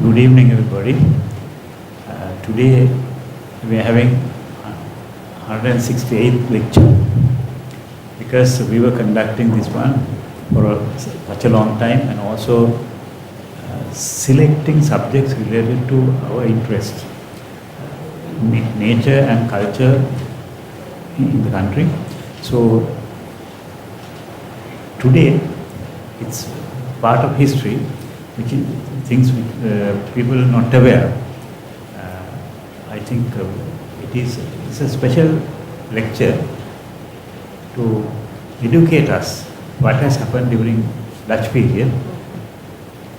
Good evening, everybody. Today we are having 168th lecture because we were conducting this one for such a long time and also selecting subjects related to our interest, nature and culture in the country. So today it's part of history, which is things which people are not aware. I think it's a special lecture to educate us what has happened during Dutch period.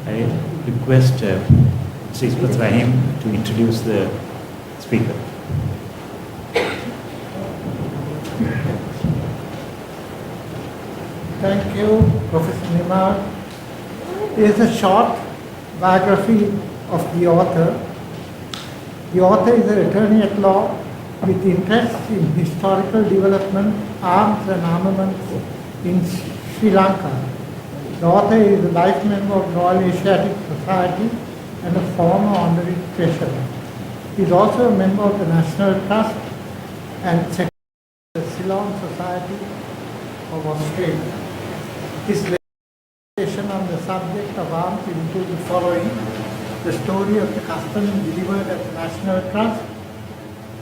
I request Mr. Rahim to introduce the speaker. Thank you, Professor Nimar. It is a short biography of the author. The author is an attorney at law with interests in historical development, arms and armaments in Sri Lanka. The author is a life member of Royal Asiatic Society and a former honorary treasurer. He is also a member of the National Trust and secretary of the Ceylon Society of Australia. His legislation on the subject of arms include the following: the story of the custom delivered at the National Trust,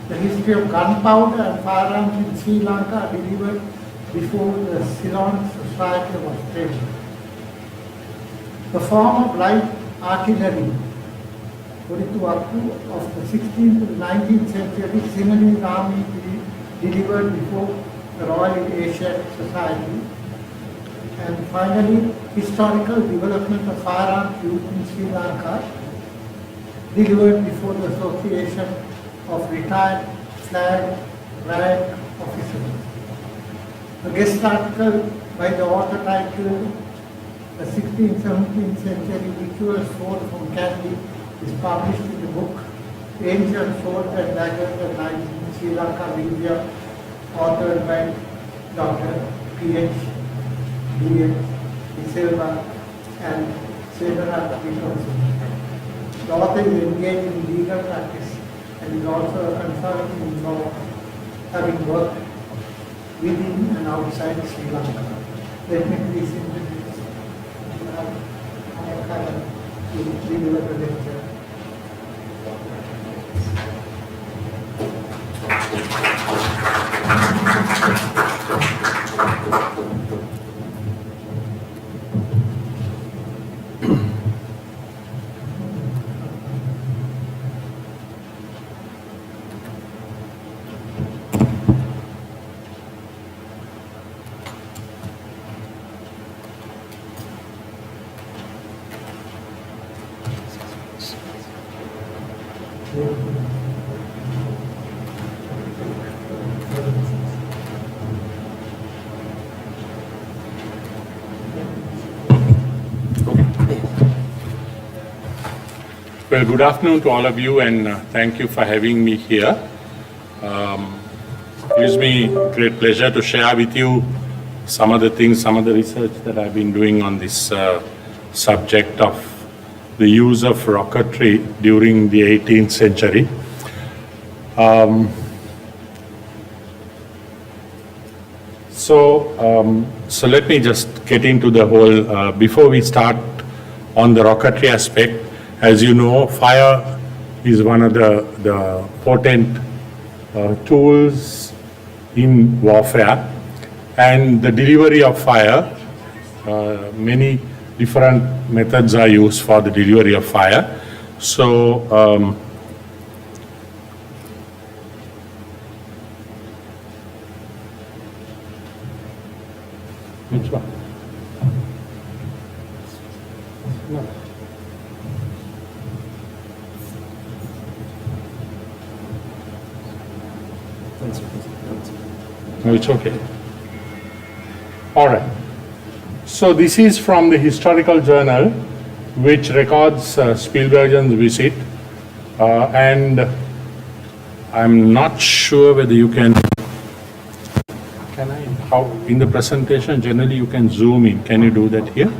the history of gunpowder and firearms in Sri Lanka delivered before the Ceylon Society of Australia, the form of light artillery of the 16th to the 19th century Sinhalese army delivered before the Royal Asiatic Society, and finally historical development of firearms used in Sri Lanka delivered before the Association of Retired Flag Rank Officers. A guest article by the author titled "The 16th-17th Century Ritual Sword from Kandy" is published in the book "Ancient Swords and Daggers and Knives in Sri Lanka, India," authored by Dr. P.H. D.H. De Silva and Severat Nicholson. The author is engaged in legal practice and is also a consultant in law, having worked within and outside Sri Lanka. Let me please introduce Nanayakkara to deliver the lecture. Well, good afternoon to all of you, and thank you for having me here. It gives me great pleasure to share with you some of the things, some of the research that I've been doing on this subject of the use of rocketry during the 18th century. So let me just get into the whole, before we start on the rocketry aspect. As you know, fire is one of the potent tools in warfare, and the delivery of fire, many different methods are used for the delivery of fire. So which one? No. No, it's okay. All right. So this is from the historical journal, which records Spielbergen's visit, and I'm not sure whether you can I, how in the presentation generally you can zoom in. Can you do that here?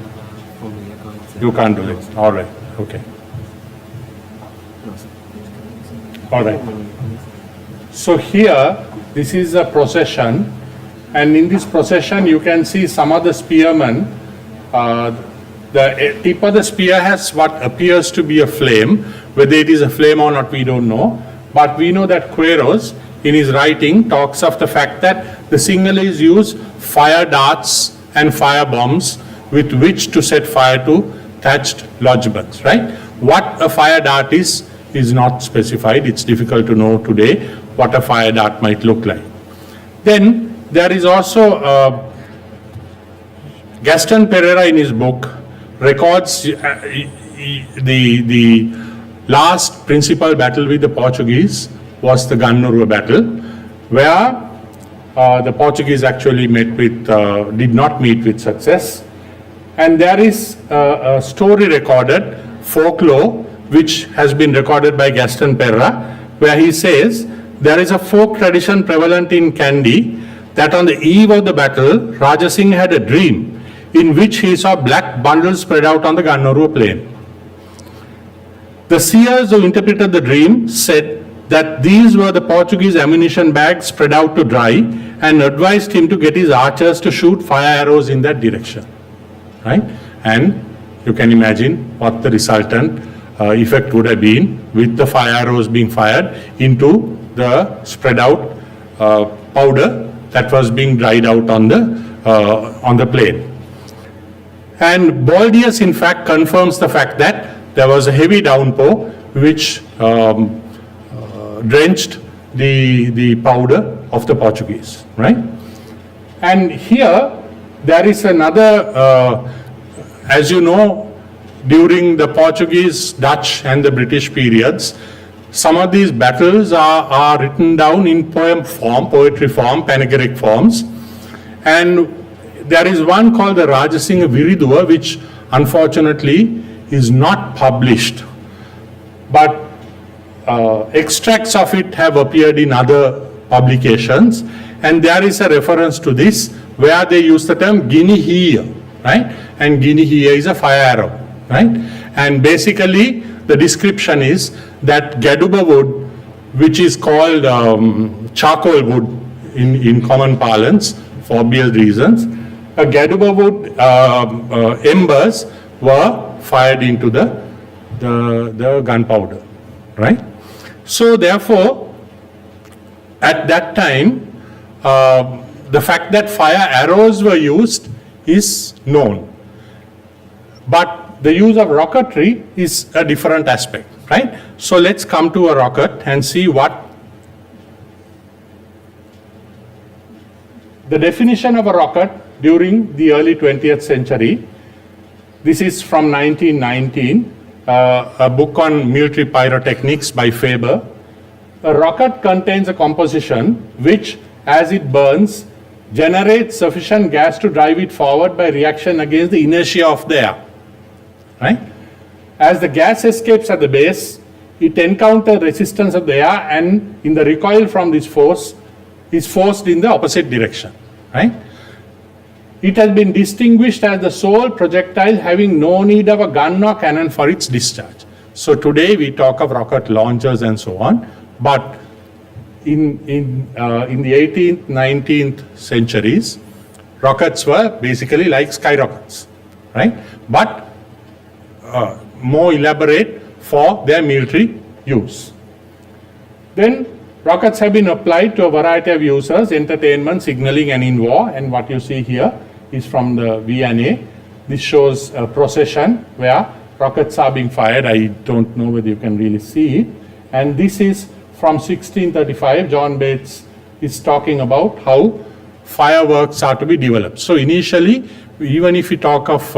You can't do it. All right. Okay. All right. So here, this is a procession, and in this procession you can see some of the spearmen. The tip of the spear has what appears to be a flame. Whether it is a flame or not, we don't know. But we know that Queiroz, in his writing, talks of the fact that the Sinhalese use fire darts and fire bombs with which to set fire to thatched lodgements, right? What a fire dart is not specified. It's difficult to know today what a fire dart might look like. Then there is also Gaston Pereira in his book records the last principal battle with the Portuguese was the Gunpowder battle, where the Portuguese actually did not meet with success. And there is a story recorded, folklore, which has been recorded by Gaston Pereira, where he says there is a folk tradition prevalent in Kandy that on the eve of the battle, Raja Singh had a dream in which he saw black bundles spread out on the Gunpowder plain. The seers who interpreted the dream said that these were the Portuguese ammunition bags spread out to dry, and advised him to get his archers to shoot fire arrows in that direction, right? And you can imagine what the resultant effect would have been with the fire arrows being fired into the spread out powder that was being dried out on the plain. And Baldius in fact confirms the fact that there was a heavy downpour which drenched the powder of the Portuguese, right? And here there is another, as you know, during the Portuguese, Dutch and the British periods, some of these battles are written down in poem form, poetry form, panegyric forms. And there is one called the Rajasingha Viriduva, which unfortunately is not published, but extracts of it have appeared in other publications, and there is a reference to this where they use the term Guinea, right? And Guinea is a fire arrow, right? And basically the description is that Gaduba wood, which is called charcoal wood in common parlance for obvious reasons, a Gaduba wood embers were fired into the gunpowder, right? So therefore, at that time, the fact that fire arrows were used is known. But the use of rocketry is a different aspect, right? So let's come to a rocket and see what the definition of a rocket during the early 20th century. This is from 1919, a book on military pyrotechnics by Faber. A rocket contains a composition which, as it burns, generates sufficient gas to drive it forward by reaction against the inertia of the air, right? As the gas escapes at the base, it encounters resistance of the air, and in the recoil from this force, is forced in the opposite direction, right? It has been distinguished as the sole projectile having no need of a gun or cannon for its discharge. So today we talk of rocket launchers and so on, but in the 18th, 19th centuries, rockets were basically like skyrockets, right? But more elaborate for their military use. Then rockets have been applied to a variety of uses, entertainment, signaling, and in war. And what you see here is from the V&A. This shows a procession where rockets are being fired. I don't know whether you can really see it. And this is from 1635. John Bates is talking about how fireworks are to be developed. So initially, even if we talk of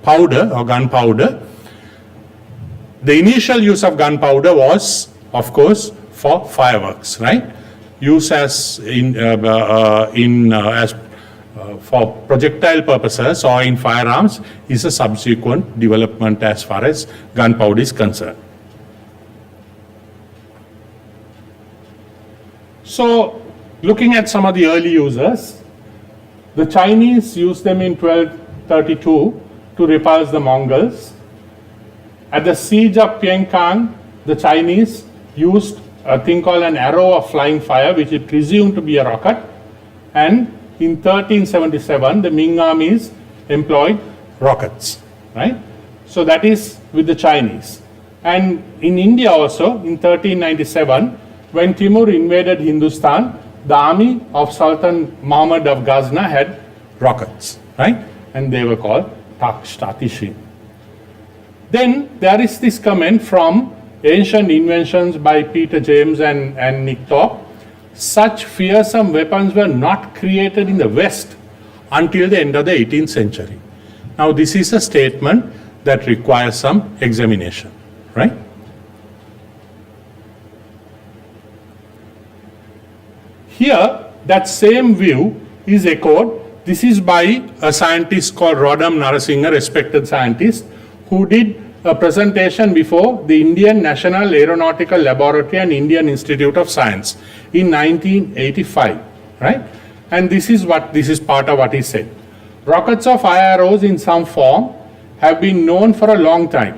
powder or gunpowder, the initial use of gunpowder was, of course, for fireworks, right? Use as for projectile purposes or in firearms is a subsequent development as far as gunpowder is concerned. So, looking at some of the early users, the Chinese used them in 1232 to repulse the Mongols. At the siege of Pyongyang, the Chinese used a thing called an arrow of flying fire, which is presumed to be a rocket. And in 1377, the Ming armies employed rockets, right? So that is with the Chinese. And in India also, in 1397, when Timur invaded Hindustan, the army of Sultan Muhammad of Ghazna had rockets, right? And they were called Takshatishin. Then there is this comment from Ancient Inventions by Peter James and Nick Thorpe. Such fearsome weapons were not created in the West until the end of the 18th century. Now this is a statement that requires some examination, right? Here, that same view is echoed. This is by a scientist called Rodham Narasimha, respected scientist, who did a presentation before the Indian National Aeronautical Laboratory and Indian Institute of Science in 1985, right? And this is part of what he said. Rockets or fire arrows in some form have been known for a long time.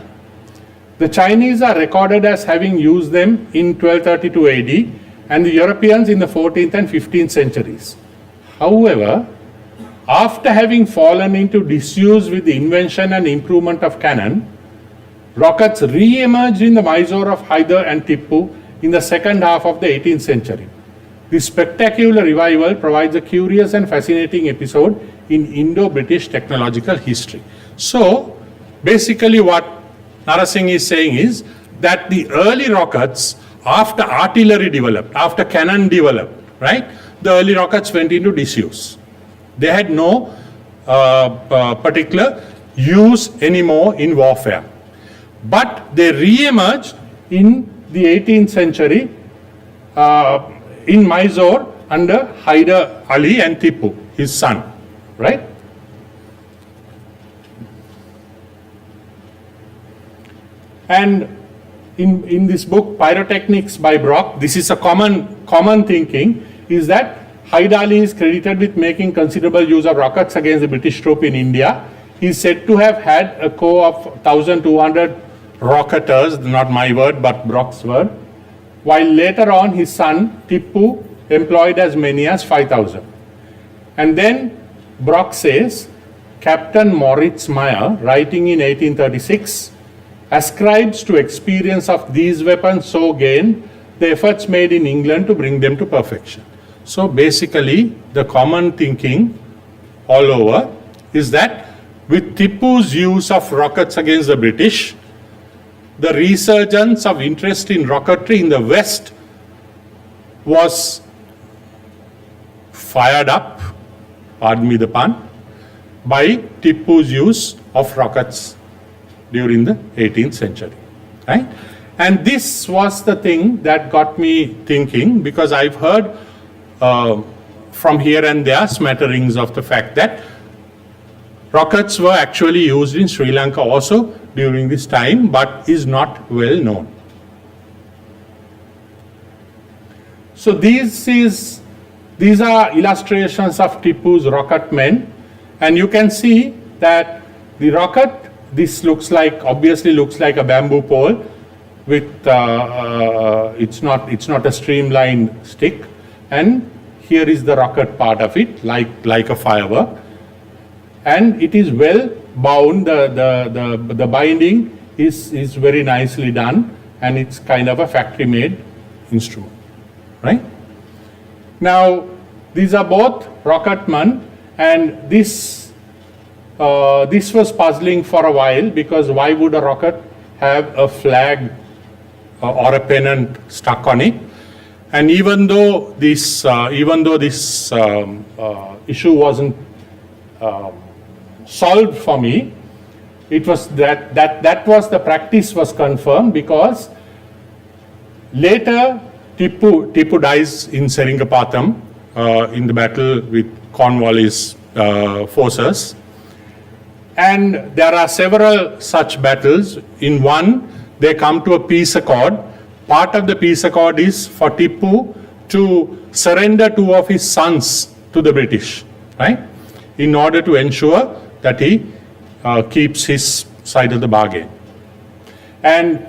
The Chinese are recorded as having used them in 1232 AD and the Europeans in the 14th and 15th centuries. However, after having fallen into disuse with the invention and improvement of cannon, rockets re-emerged in the Mysore of Hyder and Tippu in the second half of the 18th century. This spectacular revival provides a curious and fascinating episode in Indo-British technological history. So, basically what Narasimha is saying is that the early rockets, after artillery developed, after cannon developed, right, the early rockets went into disuse. They had no particular use anymore in warfare. But they re-emerged in the 18th century in Mysore under Hyder Ali and Tippu, his son, right? And in this book, Pyrotechnics by Brock, this is a common thinking, is that Hyder Ali is credited with making considerable use of rockets against the British troop in India. He is said to have had a corps of 1,200 rocketers, not my word, but Brock's word, while later on his son, Tippu, employed as many as 5,000. And then Brock says, Captain Moritz Meyer, writing in 1836, ascribes to experience of these weapons so gained the efforts made in England to bring them to perfection. So basically, the common thinking all over is that with Tippu's use of rockets against the British, the resurgence of interest in rocketry in the West was fired up, pardon me the pun, by Tippu's use of rockets during the 18th century, right? And this was the thing that got me thinking, because I've heard from here and there smatterings of the fact that rockets were actually used in Sri Lanka also during this time, but is not well known. So these are illustrations of Tippu's rocket men, and you can see that the rocket, this obviously looks like a bamboo pole with it's not a streamlined stick, and here is the rocket part of it, like a firework. And it is well bound, the binding is very nicely done, and it's kind of a factory made instrument, right? Now, these are both rocketmen, and this was puzzling for a while, because why would a rocket have a flag or a pennant stuck on it? And even though this issue wasn't solved for me, it was that was the practice was confirmed, because later Tipu dies in Seringapatam in the battle with Cornwallis forces, and there are several such battles. In one, they come to a peace accord. Part of the peace accord is for Tipu to surrender 2 of his sons to the British, right? In order to ensure that he keeps his side of the bargain. And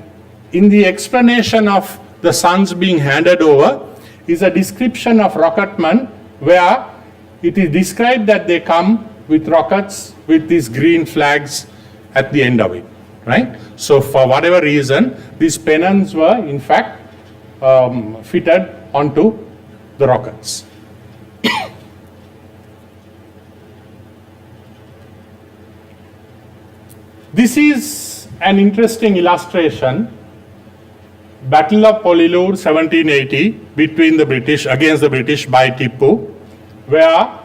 in the explanation of the sons being handed over is a description of rocketmen, where it is described that they come with rockets with these green flags at the end of it, right? So for whatever reason, these pennants were in fact fitted onto the rockets. This is an interesting illustration. Battle of Polilur 1780 between the British, against the British by Tipu, where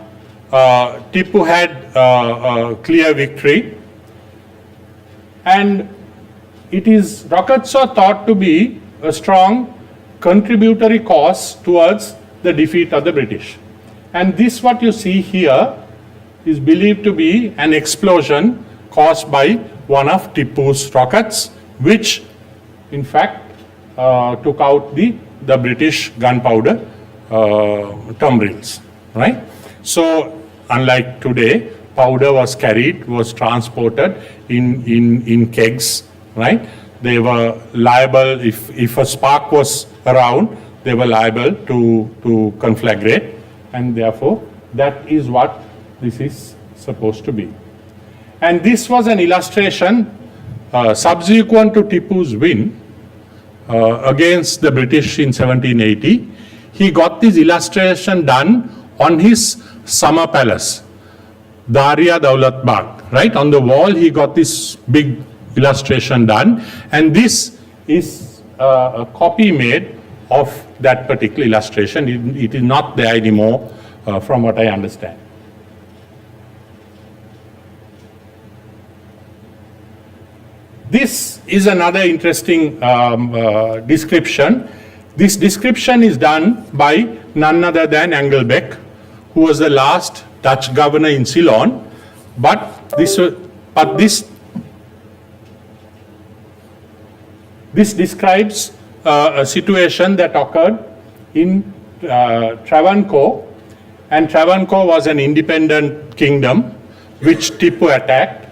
Tipu had a clear victory, and rockets are thought to be a strong contributory cause towards the defeat of the British. And this, what you see here, is believed to be an explosion caused by one of Tipu's rockets, which in fact took out the British gunpowder tumbrils, right? So unlike today, powder was transported in kegs, right? They were liable, if a spark was around, they were liable to conflagrate, and therefore that is what this is supposed to be. And this was an illustration subsequent to Tipu's win against the British in 1780. He got this illustration done on his summer palace, Darya Daulat Bagh, right? On the wall, he got this big illustration done, and this is a copy made of that particular illustration. It is not there anymore, from what I understand. This is another interesting description. This description is done by none other than Engelbeck, who was the last Dutch governor in Ceylon. But this describes a situation that occurred in Travancore, and Travancore was an independent kingdom which Tipu attacked.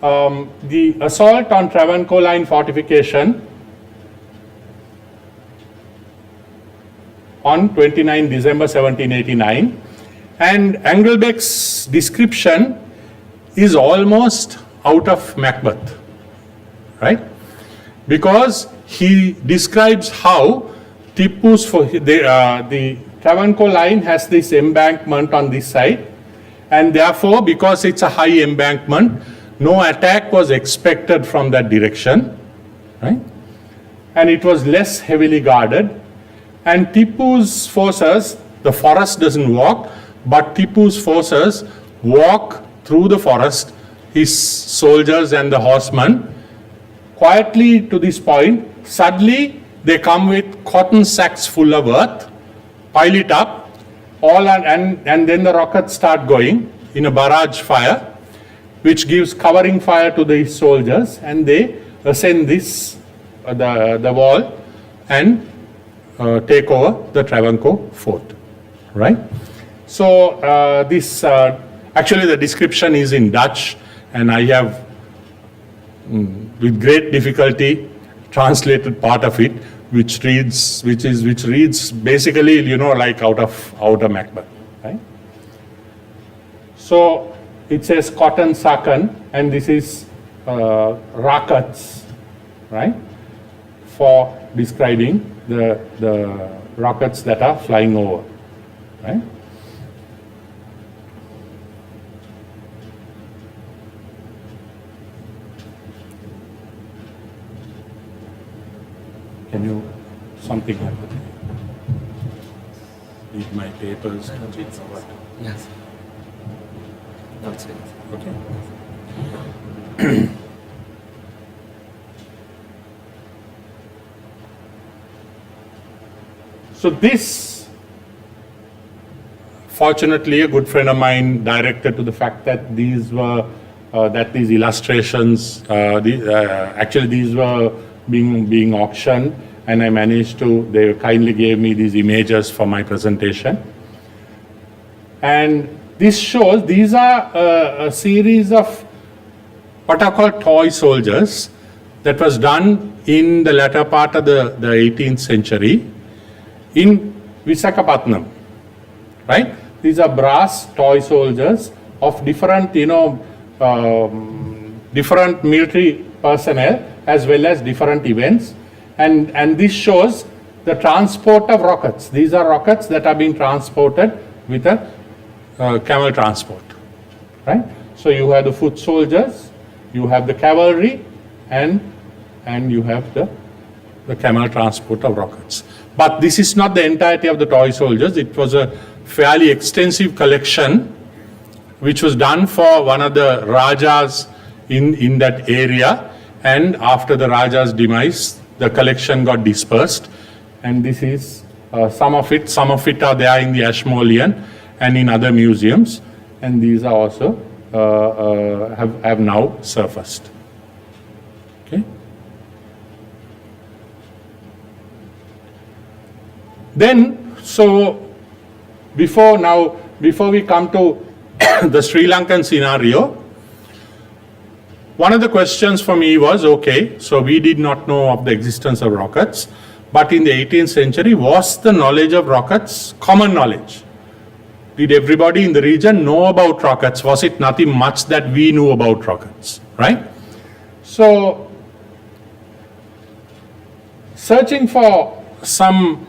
The assault on Travancore line fortification on 29 December 1789, and Engelbeck's description is almost out of Macbeth, right? Because he describes how Tipu's, the Travancore line has this embankment on this side, and therefore, because it's a high embankment, no attack was expected from that direction, right? And it was less heavily guarded. And Tipu's forces, the forest doesn't walk, but Tipu's forces walk through the forest, his soldiers and the horsemen, quietly to this point. Suddenly, they come with cotton sacks full of earth, pile it up, and then the rockets start going in a barrage fire, which gives covering fire to the soldiers, and they ascend the wall and take over the Travancore fort, right? So actually the description is in Dutch, and I have with great difficulty translated part of it, which reads basically, like out of Macbeth, right? So it says cotton sakan, and this is rockets, right? For describing the rockets that are flying over, right? Can you something happen? Read my papers. Yes. That's it. Okay. So this, fortunately, a good friend of mine directed to the fact that these illustrations, actually these were being auctioned, and I managed to, they kindly gave me these images for my presentation. And this shows, these are a series of what are called toy soldiers that was done in the latter part of the 18th century in Visakhapatnam, right? These are brass toy soldiers of different, different military personnel as well as different events. And this shows the transport of rockets. These are rockets that are being transported with a camel transport, right? So you have the foot soldiers, you have the cavalry, and you have the camel transport of rockets. But this is not the entirety of the toy soldiers. It was a fairly extensive collection which was done for one of the Rajas in that area, and after the Raja's demise, the collection got dispersed, and this is some of it are there in the Ashmolean and in other museums, and these are also have now surfaced. Okay. Then, so before we come to the Sri Lankan scenario, one of the questions for me was, okay, so we did not know of the existence of rockets, but in the 18th century, was the knowledge of rockets common knowledge? Did everybody in the region know about rockets? Was it nothing much that we knew about rockets, right? So, searching for some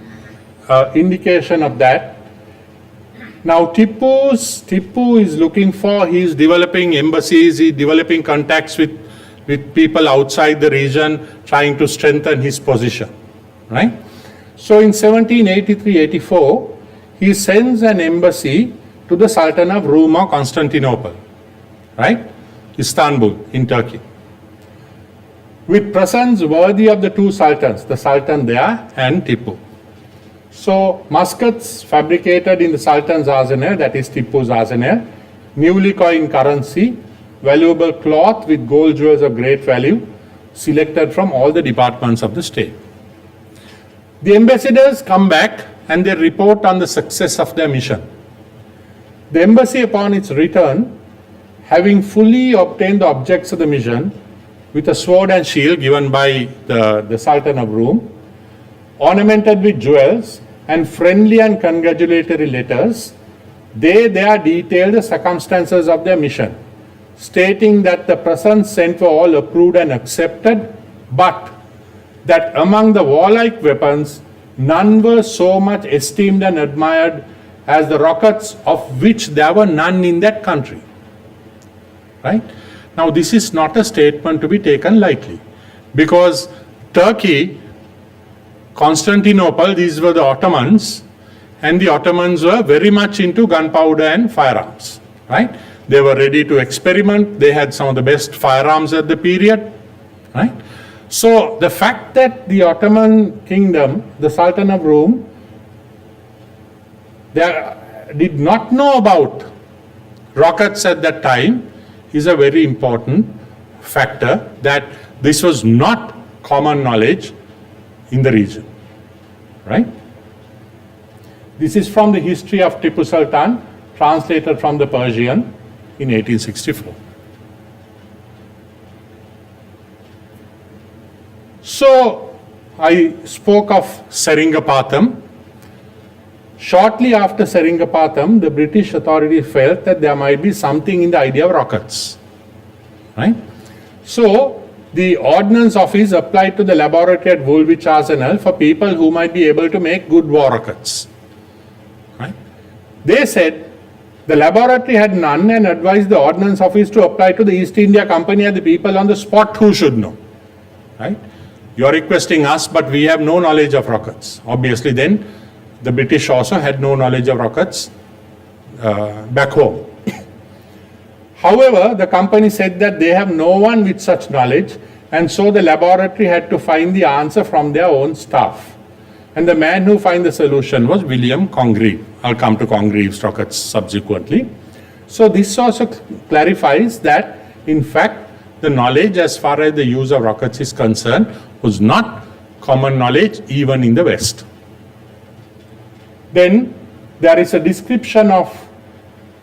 indication of that. Now Tipu is looking for, he's developing embassies, he's developing contacts with people outside the region, trying to strengthen his position, right? So in 1783-84, he sends an embassy to the Sultan of Rum or Constantinople, right? Istanbul in Turkey, with presents worthy of the two sultans, the Sultan there and Tipu. So muskets fabricated in the Sultan's arsenal, that is Tipu's arsenal, newly coined currency, valuable cloth with gold jewels of great value, selected from all the departments of the state. The ambassadors come back and they report on the success of their mission. The embassy, upon its return, having fully obtained the objects of the mission, with a sword and shield given by the Sultan of Rum, ornamented with jewels and friendly and congratulatory letters, they there detail the circumstances of their mission, stating that the presents sent were all approved and accepted, but that among the warlike weapons, none were so much esteemed and admired as the rockets, of which there were none in that country. Right? Now, this is not a statement to be taken lightly, because Turkey, Constantinople, these were the Ottomans, and the Ottomans were very much into gunpowder and firearms, right? They were ready to experiment. They had some of the best firearms at the period, right? So the fact that the Ottoman kingdom, the Sultan of Rome, they did not know about rockets at that time is a very important factor, that this was not common knowledge in the region, right? This is from the history of Tipu Sultan, translated from the Persian in 1864. So, I spoke of Seringapatam. Shortly after Seringapatam, the British authorities felt that there might be something in the idea of rockets, right? So the Ordnance Office applied to the laboratory at Woolwich Arsenal for people who might be able to make good war rockets, right? They said the laboratory had none and advised the Ordnance Office to apply to the East India Company and the people on the spot who should know, right? You're requesting us, but we have no knowledge of rockets. Obviously then, the British also had no knowledge of rockets back home. However, the company said that they have no one with such knowledge, and so the laboratory had to find the answer from their own staff. And the man who found the solution was William Congreve. I'll come to Congreve's rockets subsequently. So this also clarifies that, in fact, the knowledge as far as the use of rockets is concerned was not common knowledge even in the West. Then there is a description of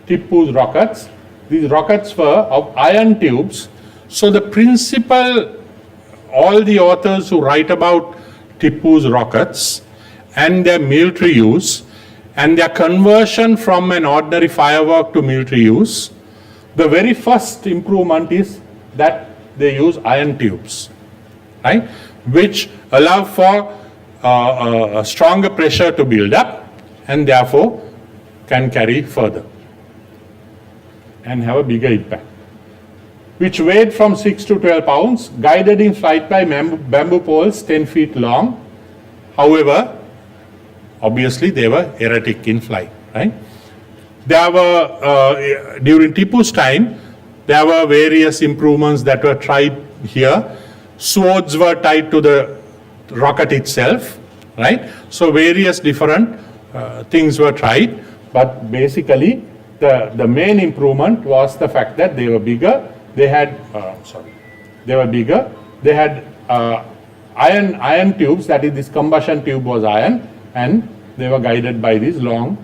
Tipu's rockets. These rockets were of iron tubes. So the principal, all the authors who write about Tipu's rockets and their military use and their conversion from an ordinary firework to military use, the very first improvement is that they use iron tubes, right, which allow for a stronger pressure to build up and therefore can carry further and have a bigger impact, which weighed from 6 to 12 pounds, guided in flight by bamboo poles 10 feet long. However, obviously they were erratic in flight, right? There were, during Tipu's time, there were various improvements that were tried here. Swords were tied to the rocket itself, right? So various different things were tried, but basically the main improvement was the fact that they were bigger. They had, they were bigger. They had iron tubes, that is, this combustion tube was iron, and they were guided by these long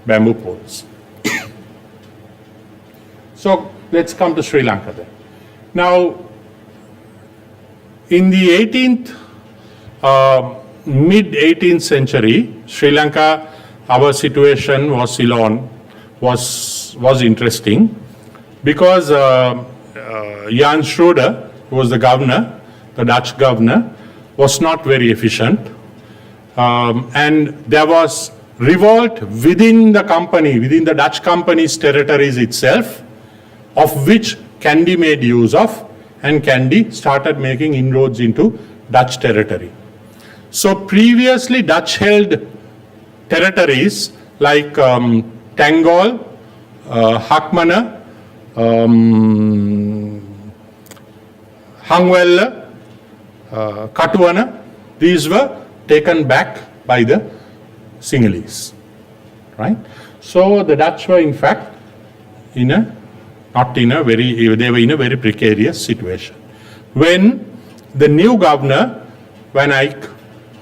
bamboo poles. So let's come to Sri Lanka then. Now, in the mid-18th century, Sri Lanka, our situation was Ceylon, was interesting because Jan Schroeder, who was the governor, the Dutch governor, was not very efficient. And there was revolt within the company, within the Dutch company's territories itself, of which Kandy made use of, and Kandy started making inroads into Dutch territory. So previously Dutch held territories like Tangol, Hakmana, Hangwella, Katuana, these were taken back by the Sinhalese, right? So the Dutch were in fact they were in a very precarious situation. When the new governor, Van Eyck,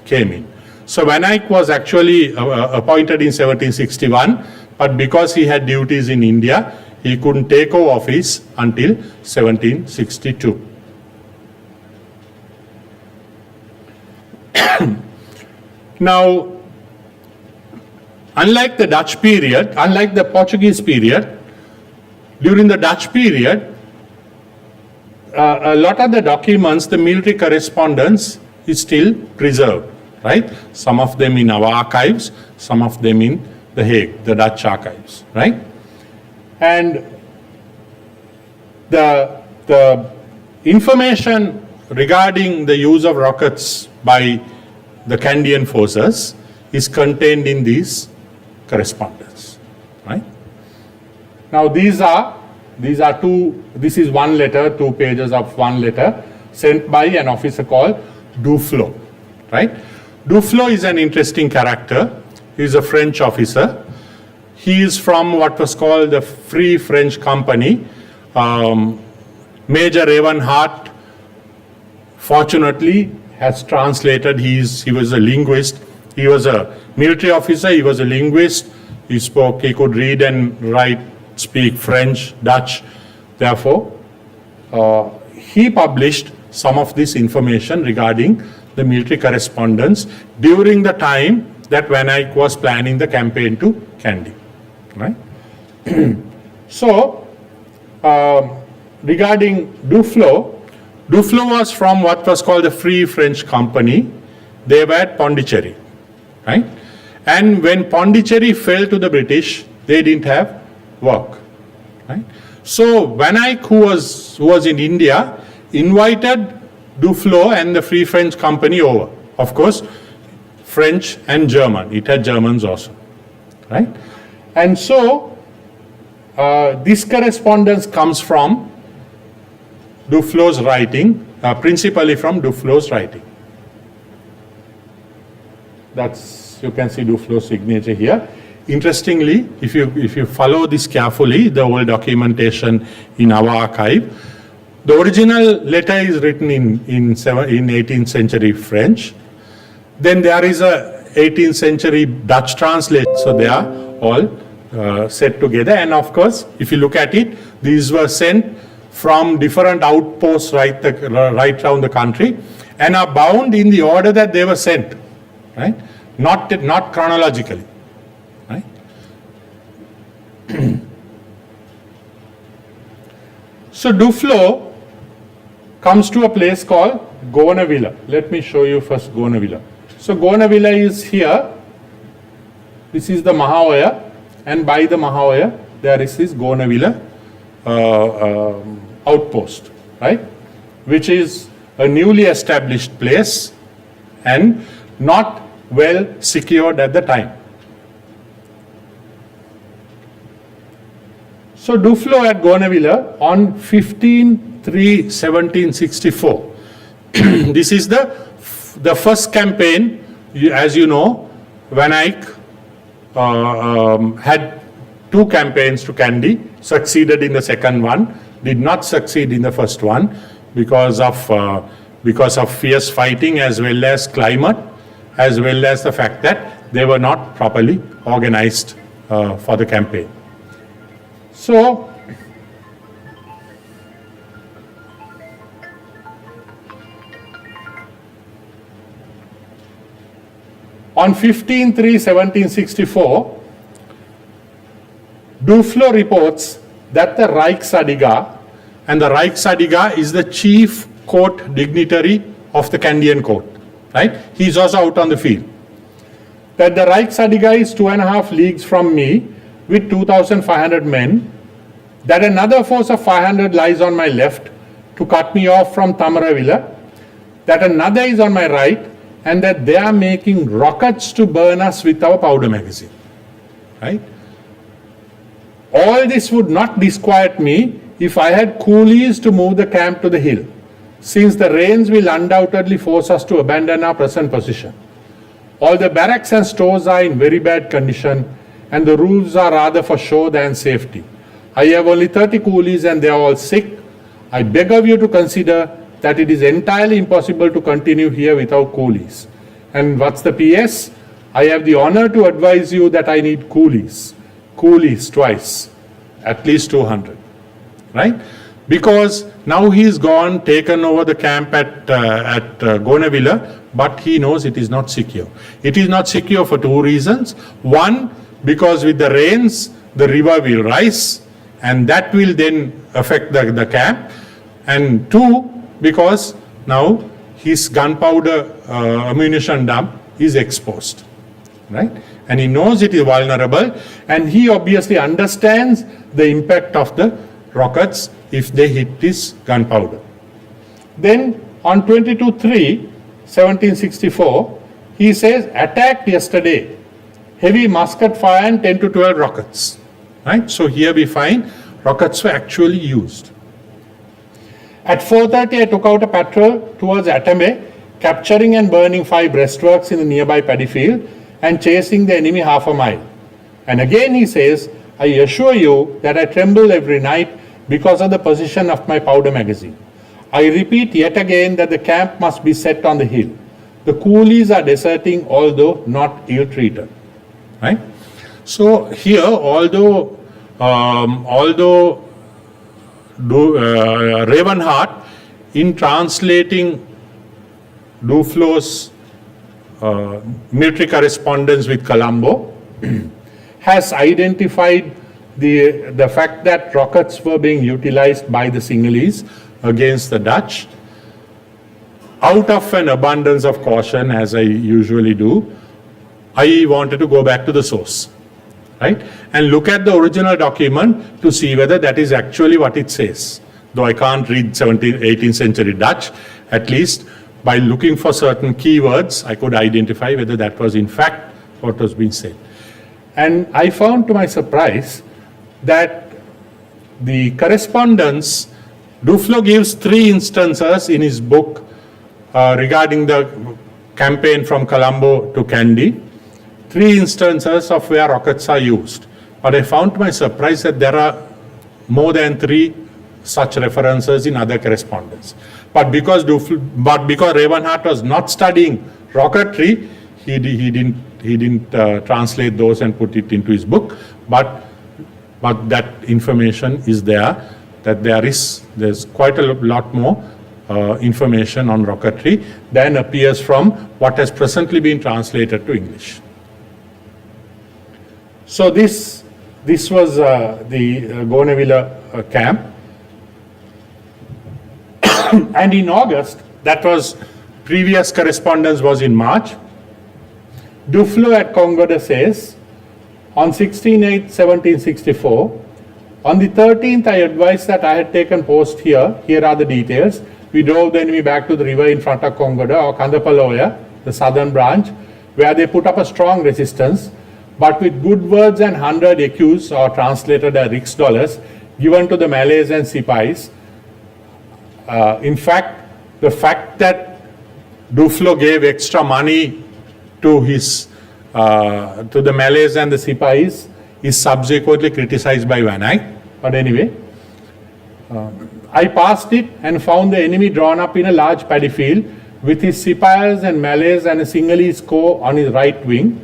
came in. So Van Eyck was actually appointed in 1761, but because he had duties in India, he couldn't take over office until 1762. Now, unlike the Dutch period, unlike the Portuguese period, during the Dutch period, a lot of the documents, the military correspondence is still preserved, right? Some of them in our archives, some of them in The Hague, the Dutch archives, right? And the information regarding the use of rockets by the Kandian forces is contained in these correspondence, right? Now this is one letter, 2 pages of one letter sent by an officer called Duflo, right? Duflo is an interesting character. He is a French officer. He is from what was called the Free French Company. Major Evanhart, fortunately, has translated. He was a linguist. He was a military officer. He was a linguist. He could read and write, speak French, Dutch. Therefore, he published some of this information regarding the military correspondence during the time that Van Eyck was planning the campaign to Kandy, right? So, regarding Duflo was from what was called the Free French Company. They were at Pondicherry, right? And when Pondicherry fell to the British, they didn't have work, right? So Van Eyck, who was in India, invited Duflo and the Free French Company over. Of course, French and German. It had Germans also, right? And so this correspondence comes from Duflo's writing, principally from Duflo's writing. That's, you can see Duflo's signature here. Interestingly, if you follow this carefully, the old documentation in our archive, the original letter is written in 18th century French. Then there is a 18th century Dutch translation, so they are all set together. And of course, if you look at it, these were sent from different outposts right around the country and are bound in the order that they were sent, right? Not chronologically, right? So Duflo comes to a place called Gonavilla. Let me show you first Gonavilla. So Gonavilla is here. This is the Mahaoya, and by the Mahaoya there is this Gonavilla outpost, right? Which is a newly established place and not well secured at the time. So Duflo at Gonavilla on 15/3/1764. This is the first campaign. As you know, Van Eyck had two campaigns to Kandy, succeeded in the second one, did not succeed in the first one because of fierce fighting as well as climate, as well as the fact that they were not properly organized for the campaign. So, on 15/3/1764, Duflo reports that the Rijksadiga, and the Rijksadiga is the chief court dignitary of the Kandian court, right? He's also out on the field. That the Rijksadiga is 2.5 leagues from me with 2,500 men, that another force of 500 lies on my left to cut me off from Tamaravilla, that another is on my right, and that they are making rockets to burn us with our powder magazine, right? All this would not disquiet me if I had coolies to move the camp to the hill, since the rains will undoubtedly force us to abandon our present position. All the barracks and stores are in very bad condition, and the roofs are rather for show than safety. I have only 30 coolies and they are all sick. I beg of you to consider that it is entirely impossible to continue here without coolies. And what's the PS? I have the honor to advise you that I need coolies. Coolies twice, at least 200, right? Because now he's gone, taken over the camp at Gonavilla, but he knows it is not secure. It is not secure for two reasons. One, because with the rains, the river will rise, and that will then affect the camp. And two, because now his gunpowder ammunition dump is exposed, right? And he knows it is vulnerable, and he obviously understands the impact of the rockets if they hit his gunpowder. Then on 22/3/1764, he says, attacked yesterday, heavy musket fire and 10 to 12 rockets, right? So here we find rockets were actually used. At 4:30, I took out a patrol towards Atambe, capturing and burning 5 breastworks in the nearby paddy field and chasing the enemy half a mile. And again he says, I assure you that I tremble every night because of the position of my powder magazine. I repeat yet again that the camp must be set on the hill. The coolies are deserting, although not ill-treated. Right? So here, although Ravenheart, in translating Duflo's military correspondence with Colombo has identified the fact that rockets were being utilized by the Sinhalese against the Dutch. Out of an abundance of caution, as I usually do, I wanted to go back to the source, right? And look at the original document to see whether that is actually what it says. Though I can't read 17th, 18th century Dutch, at least by looking for certain keywords, I could identify whether that was in fact what was being said. And I found to my surprise that the correspondence, Duflo gives 3 instances in his book regarding the campaign from Colombo to Kandy, 3 instances of where rockets are used. But I found to my surprise that there are more than 3 such references in other correspondence. But because Ravenhart was not studying rocketry, he didn't translate those and put it into his book. But that information is there, that there's quite a lot more information on rocketry than appears from what has presently been translated to English. So this was the Gonavilla camp. And in August, that was, previous correspondence was in March, Duflo at Congreve says, on 16/8/1764, on the 13th I advised that I had taken post here are the details. We drove the enemy back to the river in front of Congreve or Kandapaloya, the southern branch, where they put up a strong resistance, but with good words and 100 ecus, or translated as Rix dollars, given to the Malays and Sipais. In fact, the fact that Duflo gave extra money to the Malays and the Sipais is subsequently criticized by Van Eyck. But anyway, I passed it and found the enemy drawn up in a large paddy field with his Sipais and Malays and a Sinhalese corps on his right wing,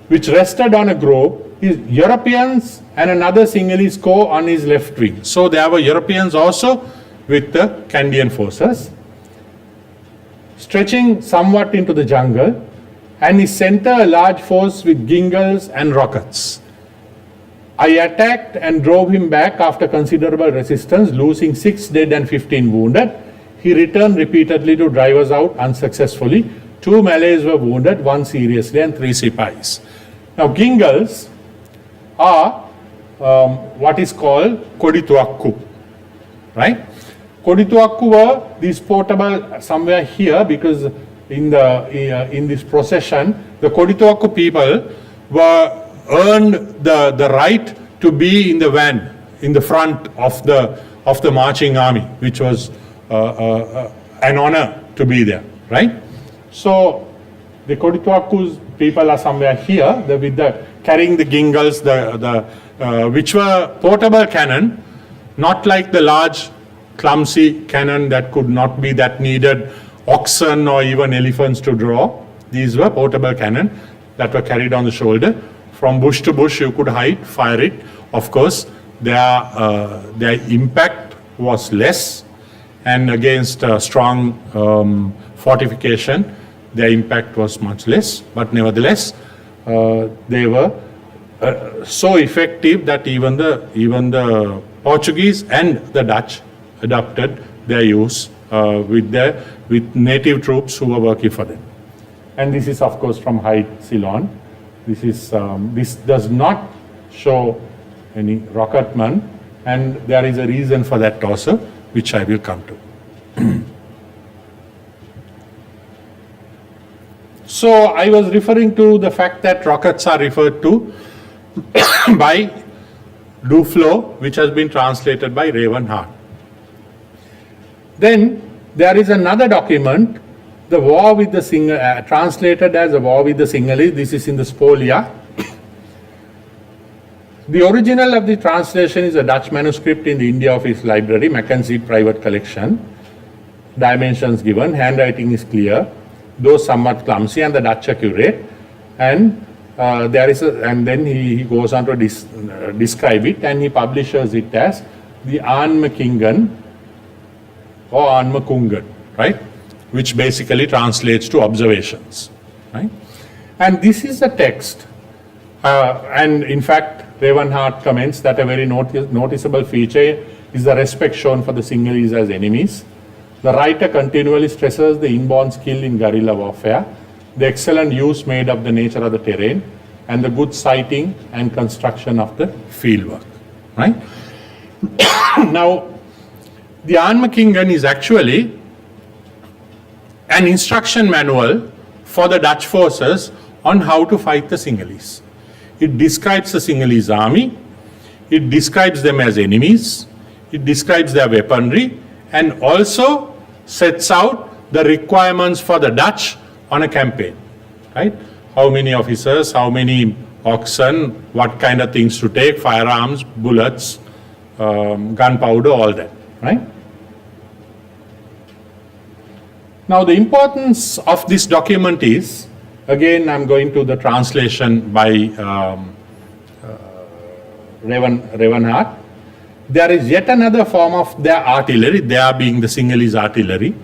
which rested on a grove, his Europeans and another Sinhalese corps on his left wing. So there were Europeans also with the Kandian forces, stretching somewhat into the jungle, and he sent a large force with gingals and rockets. I attacked and drove him back after considerable resistance, losing 6 dead and 15 wounded. He returned repeatedly to drive us out unsuccessfully. 2 Malays were wounded, 1 seriously, and 3 Sipais. Now, gingals are what is called kodituakku, right? Kodituakku were these portable, somewhere here, because in this procession, the Kodituakku people were earned the right to be in the van, in the front of the marching army, which was an honor to be there, right? So the Kodituakku's people are somewhere here, carrying the gingals, which were portable cannon, not like the large clumsy cannon that could not be that needed oxen or even elephants to draw. These were portable cannon that were carried on the shoulder. From bush to bush you could hide, fire it. Of course, their impact was less, and against strong fortification, their impact was much less. But nevertheless, they were so effective that even the Portuguese and the Dutch adopted their use with native troops who were working for them. And this is, of course, from Hyde, Ceylon. This does not show any rocketman, and there is a reason for that also, which I will come to. So I was referring to the fact that rockets are referred to by Duflo, which has been translated by Ravenhart. Then there is another document, the war with the translated as a war with the Sinhalese. This is in the Spolia. The original of the translation is a Dutch manuscript in the India Office Library, Mackenzie Private Collection. Dimensions given, handwriting is clear, though somewhat clumsy, and the Dutch accurate. And and then he goes on to describe it, and he publishes it as the Arnmakingen or Arnmakungan, right? which basically translates to observations, right? And this is a text, and in fact, Ravenheart comments that a very noticeable feature is the respect shown for the Sinhalese as enemies. The writer continually stresses the inborn skill in guerrilla warfare, the excellent use made of the nature of the terrain, and the good sighting and construction of the fieldwork, right? Now, the Aanmakingen is actually an instruction manual for the Dutch forces on how to fight the Sinhalese. It describes the Sinhalese army, it describes them as enemies, it describes their weaponry, and also sets out the requirements for the Dutch on a campaign, right? How many officers, how many oxen, what kind of things to take, firearms, bullets, gunpowder, all that, right? Now the importance of this document is, again I'm going to the translation by Ravenheart. There is yet another form of their artillery, there being the Sinhalese artillery,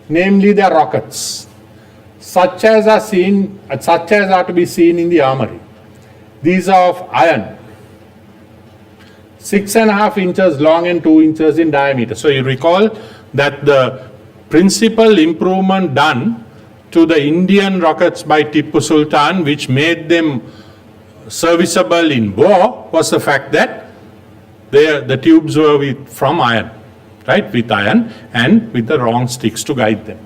namely their rockets, such as are to be seen in the armory. These are of iron, 6.5 inches long and 2 inches in diameter. So you recall that the principal improvement done to the Indian rockets by Tipu Sultan, which made them serviceable in war, was the fact that the tubes were from iron, right, with iron and with the wrong sticks to guide them.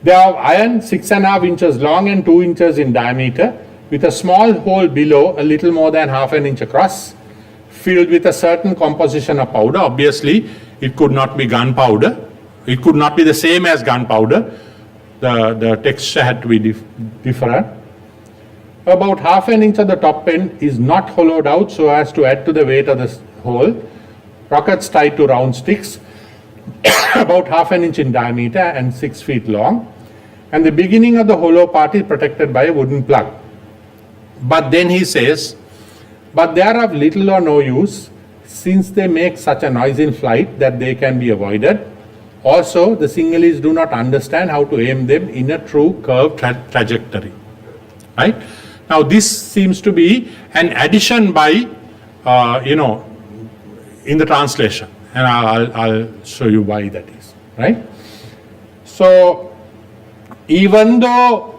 They are iron, 6.5 inches long and 2 inches in diameter, with a small hole below, a little more than half an inch across, filled with a certain composition of powder. Obviously, it could not be gunpowder. It could not be the same as gunpowder. The texture had to be different. About half an inch of the top end is not hollowed out so as to add to the weight of the hole. Rockets tied to round sticks, about half an inch in diameter and 6 feet long. And the beginning of the hollow part is protected by a wooden plug. But then he says, but they are of little or no use, since they make such a noise in flight that they can be avoided. Also, the Sinhalese do not understand how to aim them in a true curved trajectory, right? Now, this seems to be an addition by, in the translation, and I'll show you why that is, right? So, even though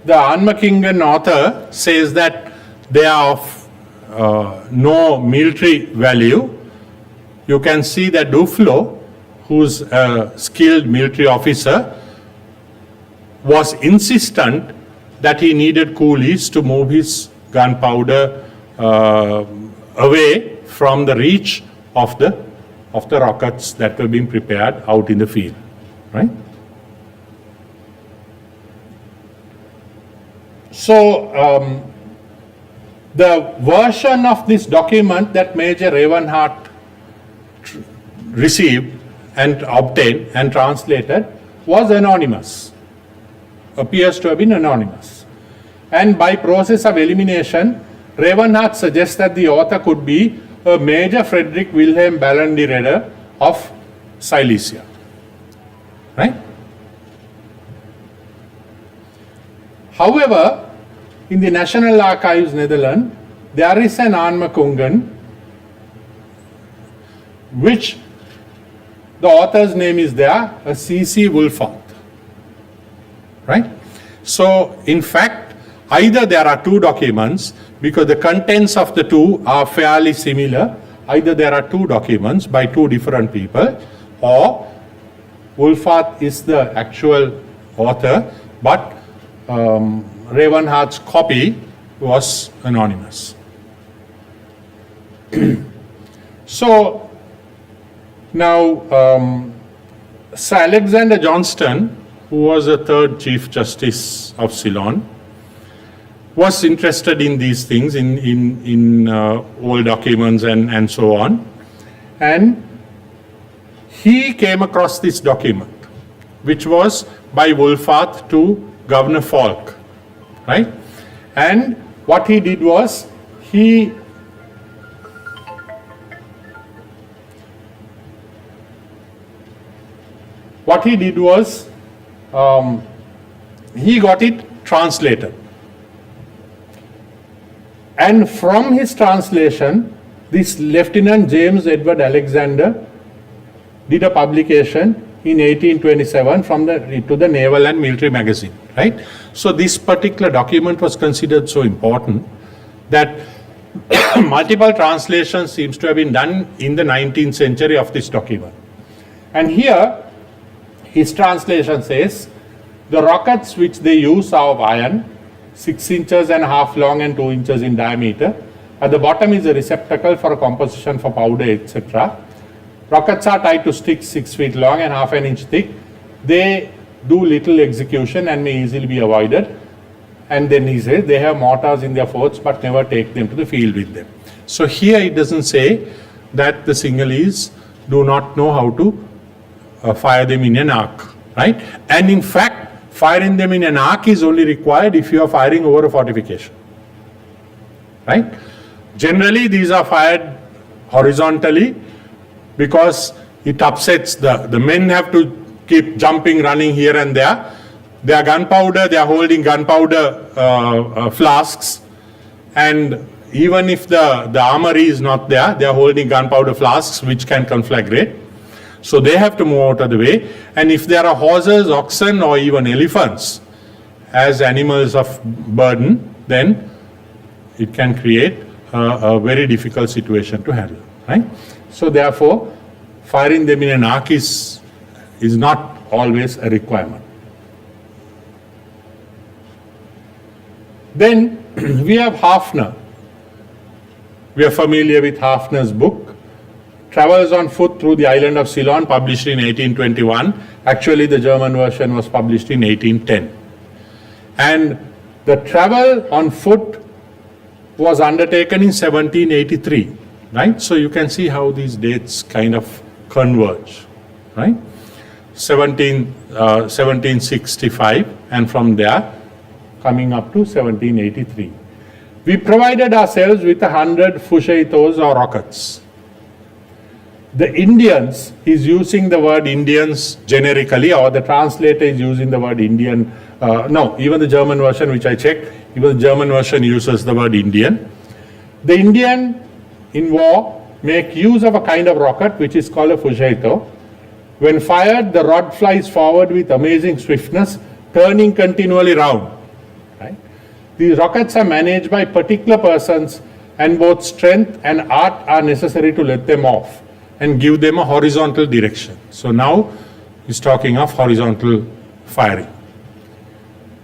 the Aanmakingen author says that they are of no military value, you can see that Duflo, who's a skilled military officer, was insistent that he needed coolies to move his gunpowder away from the reach of the rockets that were being prepared out in the field, right? So the version of this document that Major Ravenheart received and obtained and translated was anonymous, appears to have been anonymous. And by process of elimination, Ravenheart suggests that the author could be a Major Frederick Wilhelm Ballendireder of Silesia, right? However, in the National Archives, Netherlands, there is an Aanmakingen which the author's name is there, a C.C. Wolfart, right? So, in fact, either there are two documents, because the contents of the two are fairly similar, either there are two documents by two different people, or Wolfart is the actual author, but Ravenheart's copy was anonymous. So, now, Sir Alexander Johnston, who was the third Chief Justice of Ceylon, was interested in these things, in old documents and so on. And he came across this document, which was by Wolfart to Governor Falk, right? And what he did was, he he got it translated. And from his translation, this Lieutenant James Edward Alexander did a publication in 1827 to the Naval and Military Magazine, right? So this particular document was considered so important that multiple translations seems to have been done in the 19th century of this document. And here, his translation says, the rockets which they use are of iron, 6 inches and a half long and 2 inches in diameter. At the bottom is a receptacle for a composition for powder, etc. Rockets are tied to sticks 6 feet long and half an inch thick. They do little execution and may easily be avoided. And then he says they have mortars in their forts but never take them to the field with them. So here it doesn't say that the Sinhalese do not know how to fire them in an arc, right? And in fact, firing them in an arc is only required if you are firing over a fortification, right? Generally, these are fired horizontally because it upsets the men have to keep jumping, running here and there. They are gunpowder, they are holding gunpowder flasks, and even if the armory is not there, they are holding gunpowder flasks which can conflagrate. So they have to move out of the way. And if there are horses, oxen, or even elephants as animals of burden, then it can create a very difficult situation to handle, right? So therefore, firing them in an arc is not always a requirement. Then we have Hafner. We are familiar with Hafner's book, Travels on Foot Through the Island of Ceylon, published in 1821. Actually, the German version was published in 1810. And the travel on foot was undertaken in 1783, right? So you can see how these dates kind of converge, right? 1765, and from there coming up to 1783. We provided ourselves with 100 fuseitos or rockets. The Indians, he's using the word Indians generically, or the translator is using the word Indian. No, even the German version, which I checked, even the German version uses the word Indian. The Indian in war make use of a kind of rocket which is called a fuseito. When fired, the rod flies forward with amazing swiftness, turning continually round. Right? These rockets are managed by particular persons, and both strength and art are necessary to let them off and give them a horizontal direction. So now he's talking of horizontal firing.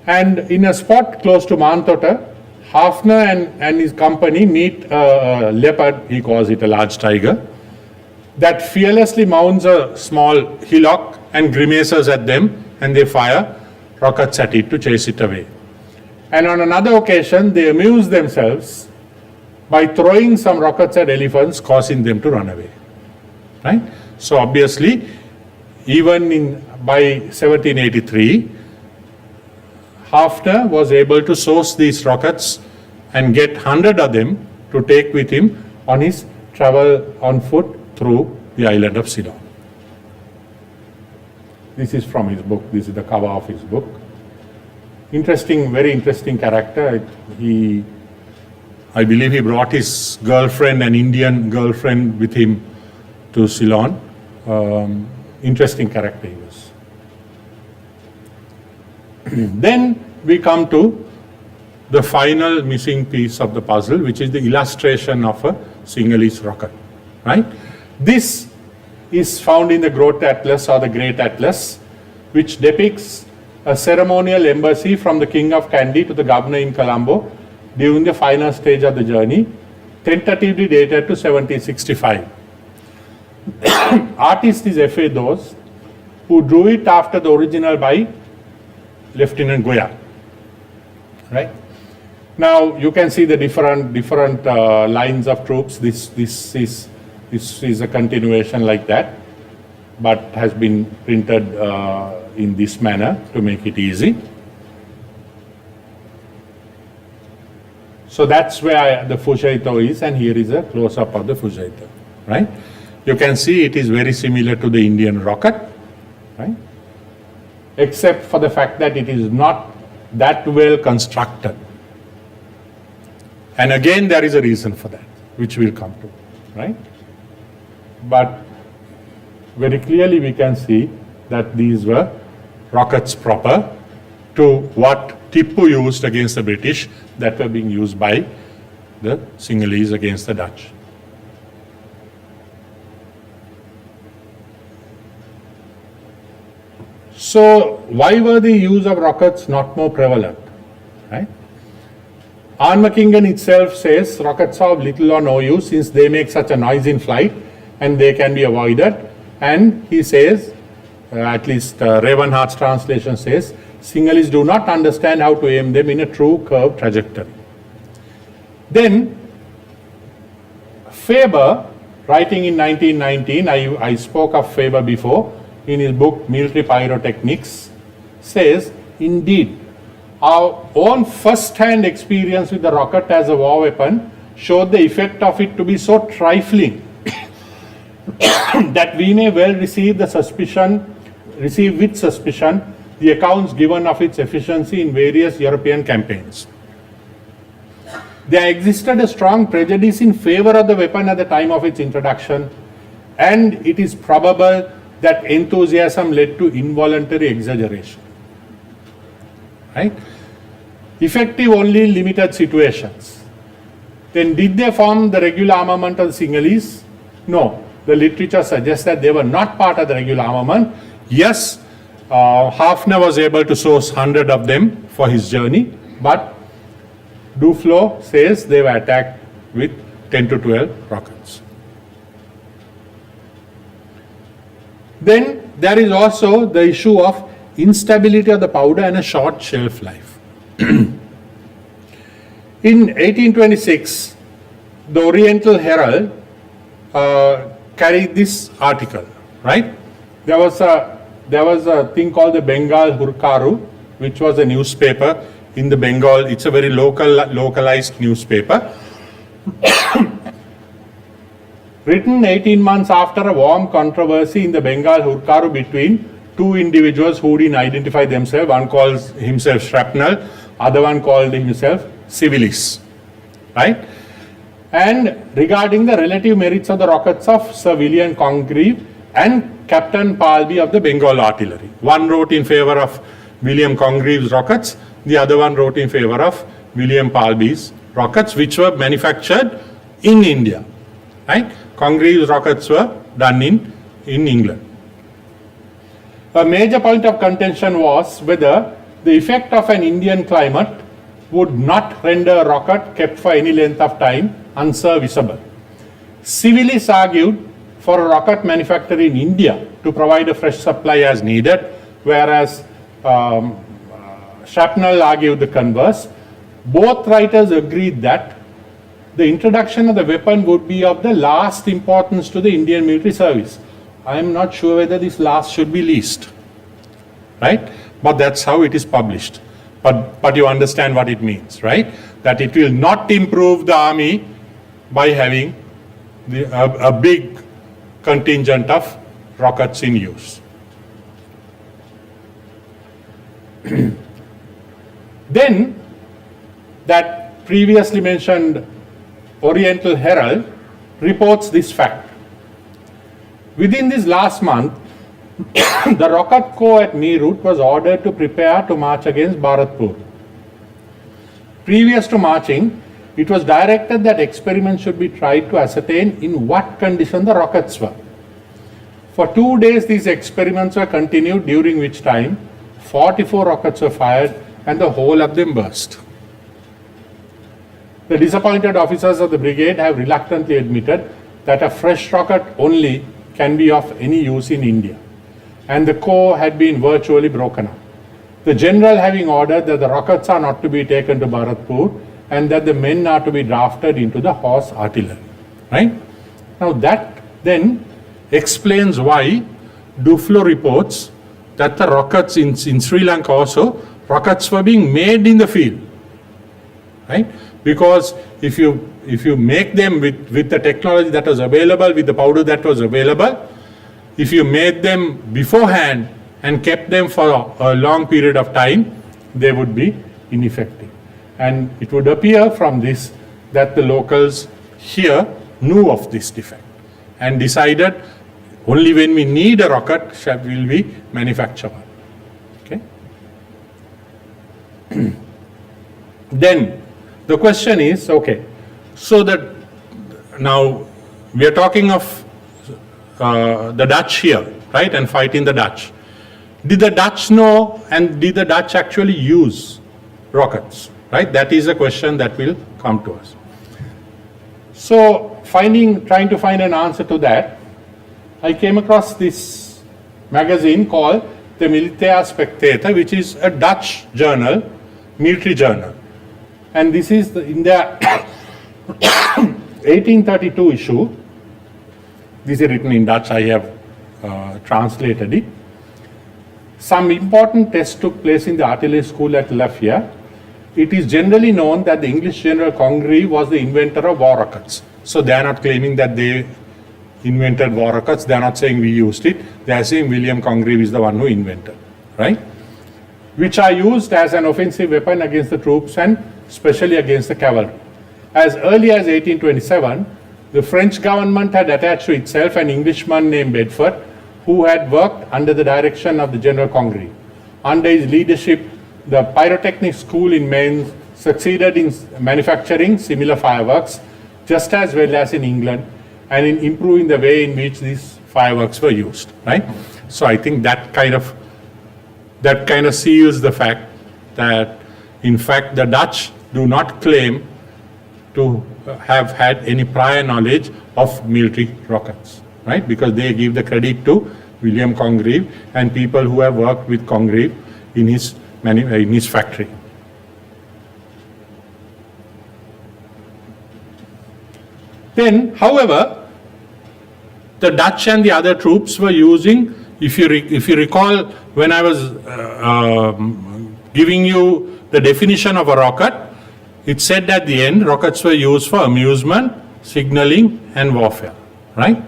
And in a spot close to Mantota, Hafner and his company meet a leopard, he calls it a large tiger, that fearlessly mounts a small hillock and grimaces at them, and they fire rockets at it to chase it away. And on another occasion, they amuse themselves by throwing some rockets at elephants, causing them to run away. Right? So obviously, even by 1783, Hafner was able to source these rockets and get 100 of them to take with him on his travel on foot through the island of Ceylon. This is from his book. This is the cover of his book. Interesting, very interesting character. I believe he brought his girlfriend, an Indian girlfriend, with him to Ceylon. Interesting character he was. Then we come to the final missing piece of the puzzle, which is the illustration of a Sinhalese rocket. Right? This is found in the Grote Atlas or the Great Atlas, which depicts a ceremonial embassy from the King of Kandy to the governor in Colombo during the final stage of the journey, tentatively dated to 1765. Artist is F.A. Dose, who drew it after the original by Lieutenant Goya. Right? Now you can see the different lines of troops. This is a continuation like that, but has been printed in this manner to make it easy. So that's where the fuseito is, and here is a close-up of the fuseito. Right? You can see it is very similar to the Indian rocket. Right? except for the fact that it is not that well constructed. And again, there is a reason for that, which we'll come to, right? But very clearly we can see that these were rockets proper to what Tipu used against the British, that were being used by the Sinhalese against the Dutch. So why were the use of rockets not more prevalent, right? Arnmakingen itself says rockets are of little or no use since they make such a noise in flight and they can be avoided. And he says, at least Ravenhart's translation says, Sinhalese do not understand how to aim them in a true curved trajectory. Then Faber, writing in 1919, I spoke of Faber before, in his book Military Pyrotechnics, says, indeed, our own first-hand experience with the rocket as a war weapon showed the effect of it to be so trifling that we may well receive with suspicion the accounts given of its efficiency in various European campaigns. There existed a strong prejudice in favor of the weapon at the time of its introduction, and it is probable that enthusiasm led to involuntary exaggeration. Right? Effective only in limited situations. Then did they form the regular armament of the Sinhalese? No. The literature suggests that they were not part of the regular armament. Yes, Hafner was able to source 100 of them for his journey, but Duflo says they were attacked with 10 to 12 rockets. Then there is also the issue of instability of the powder and a short shelf life. In 1826, the Oriental Herald carried this article, right? There was a thing called the Bengal Hurkaru, which was a newspaper in the Bengal. It's a very localized newspaper. Written 18 months after a warm controversy in the Bengal Hurkaru between two individuals who didn't identify themselves. One calls himself Shrapnel, other one called himself Civilis, right? And regarding the relative merits of the rockets of Sir William Congreve and Captain Palby of the Bengal Artillery. One wrote in favor of William Congreve's rockets, the other one wrote in favor of William Palby's rockets, which were manufactured in India, right? Congreve's rockets were done in England. A major point of contention was whether the effect of an Indian climate would not render a rocket kept for any length of time unserviceable. Civilis argued for a rocket manufacturer in India to provide a fresh supply as needed, whereas Shrapnel argued the converse. Both writers agreed that the introduction of the weapon would be of the last importance to the Indian military service. I am not sure whether this last should be least, right? But that's how it is published. But you understand what it means, right? That it will not improve the army by having a big contingent of rockets in use. Then that previously mentioned Oriental Herald reports this fact. Within this last month, the Rocket Corps at Meerut was ordered to prepare to march against Bharatpur. Previous to marching, it was directed that experiments should be tried to ascertain in what condition the rockets were. For 2 days, these experiments were continued, during which time 44 rockets were fired and the whole of them burst. The disappointed officers of the brigade have reluctantly admitted that a fresh rocket only can be of any use in India, and the corps had been virtually broken up. The general having ordered that the rockets are not to be taken to Bharatpur and that the men are to be drafted into the horse artillery, right? Now that then explains why Duflo reports that the rockets in Sri Lanka also, rockets were being made in the field, right? Because if you make them with the technology that was available, with the powder that was available, if you made them beforehand and kept them for a long period of time, they would be ineffective. And it would appear from this that the locals here knew of this defect and decided only when we need a rocket will we manufacture one. Okay? Then the question is, okay, so that now we are talking of the Dutch here, right, and fighting the Dutch. Did the Dutch know and did the Dutch actually use rockets, right? That is a question that will come to us. So trying to find an answer to that, I came across this magazine called the Militaire Spectator, which is a Dutch journal, military journal. And this is in their 1832 issue. This is written in Dutch, I have translated it. Some important tests took place in the artillery school at Lafayette. It is generally known that the English General Congreve was the inventor of war rockets. So they are not claiming that they invented war rockets. They are not saying we used it. They are saying William Congreve is the one who invented, right? Which are used as an offensive weapon against the troops and especially against the cavalry. As early as 1827, the French government had attached to itself an Englishman named Bedford, who had worked under the direction of the General Congreve. Under his leadership, the pyrotechnic school in Mainz succeeded in manufacturing similar fireworks just as well as in England and in improving the way in which these fireworks were used, right? So I think that kind of seals the fact that in fact the Dutch do not claim to have had any prior knowledge of military rockets, right? Because they give the credit to William Congreve and people who have worked with Congreve in his factory. Then, however, the Dutch and the other troops were using, if you recall, when I was giving you the definition of a rocket, it said at the end, rockets were used for amusement, signaling, and warfare, right?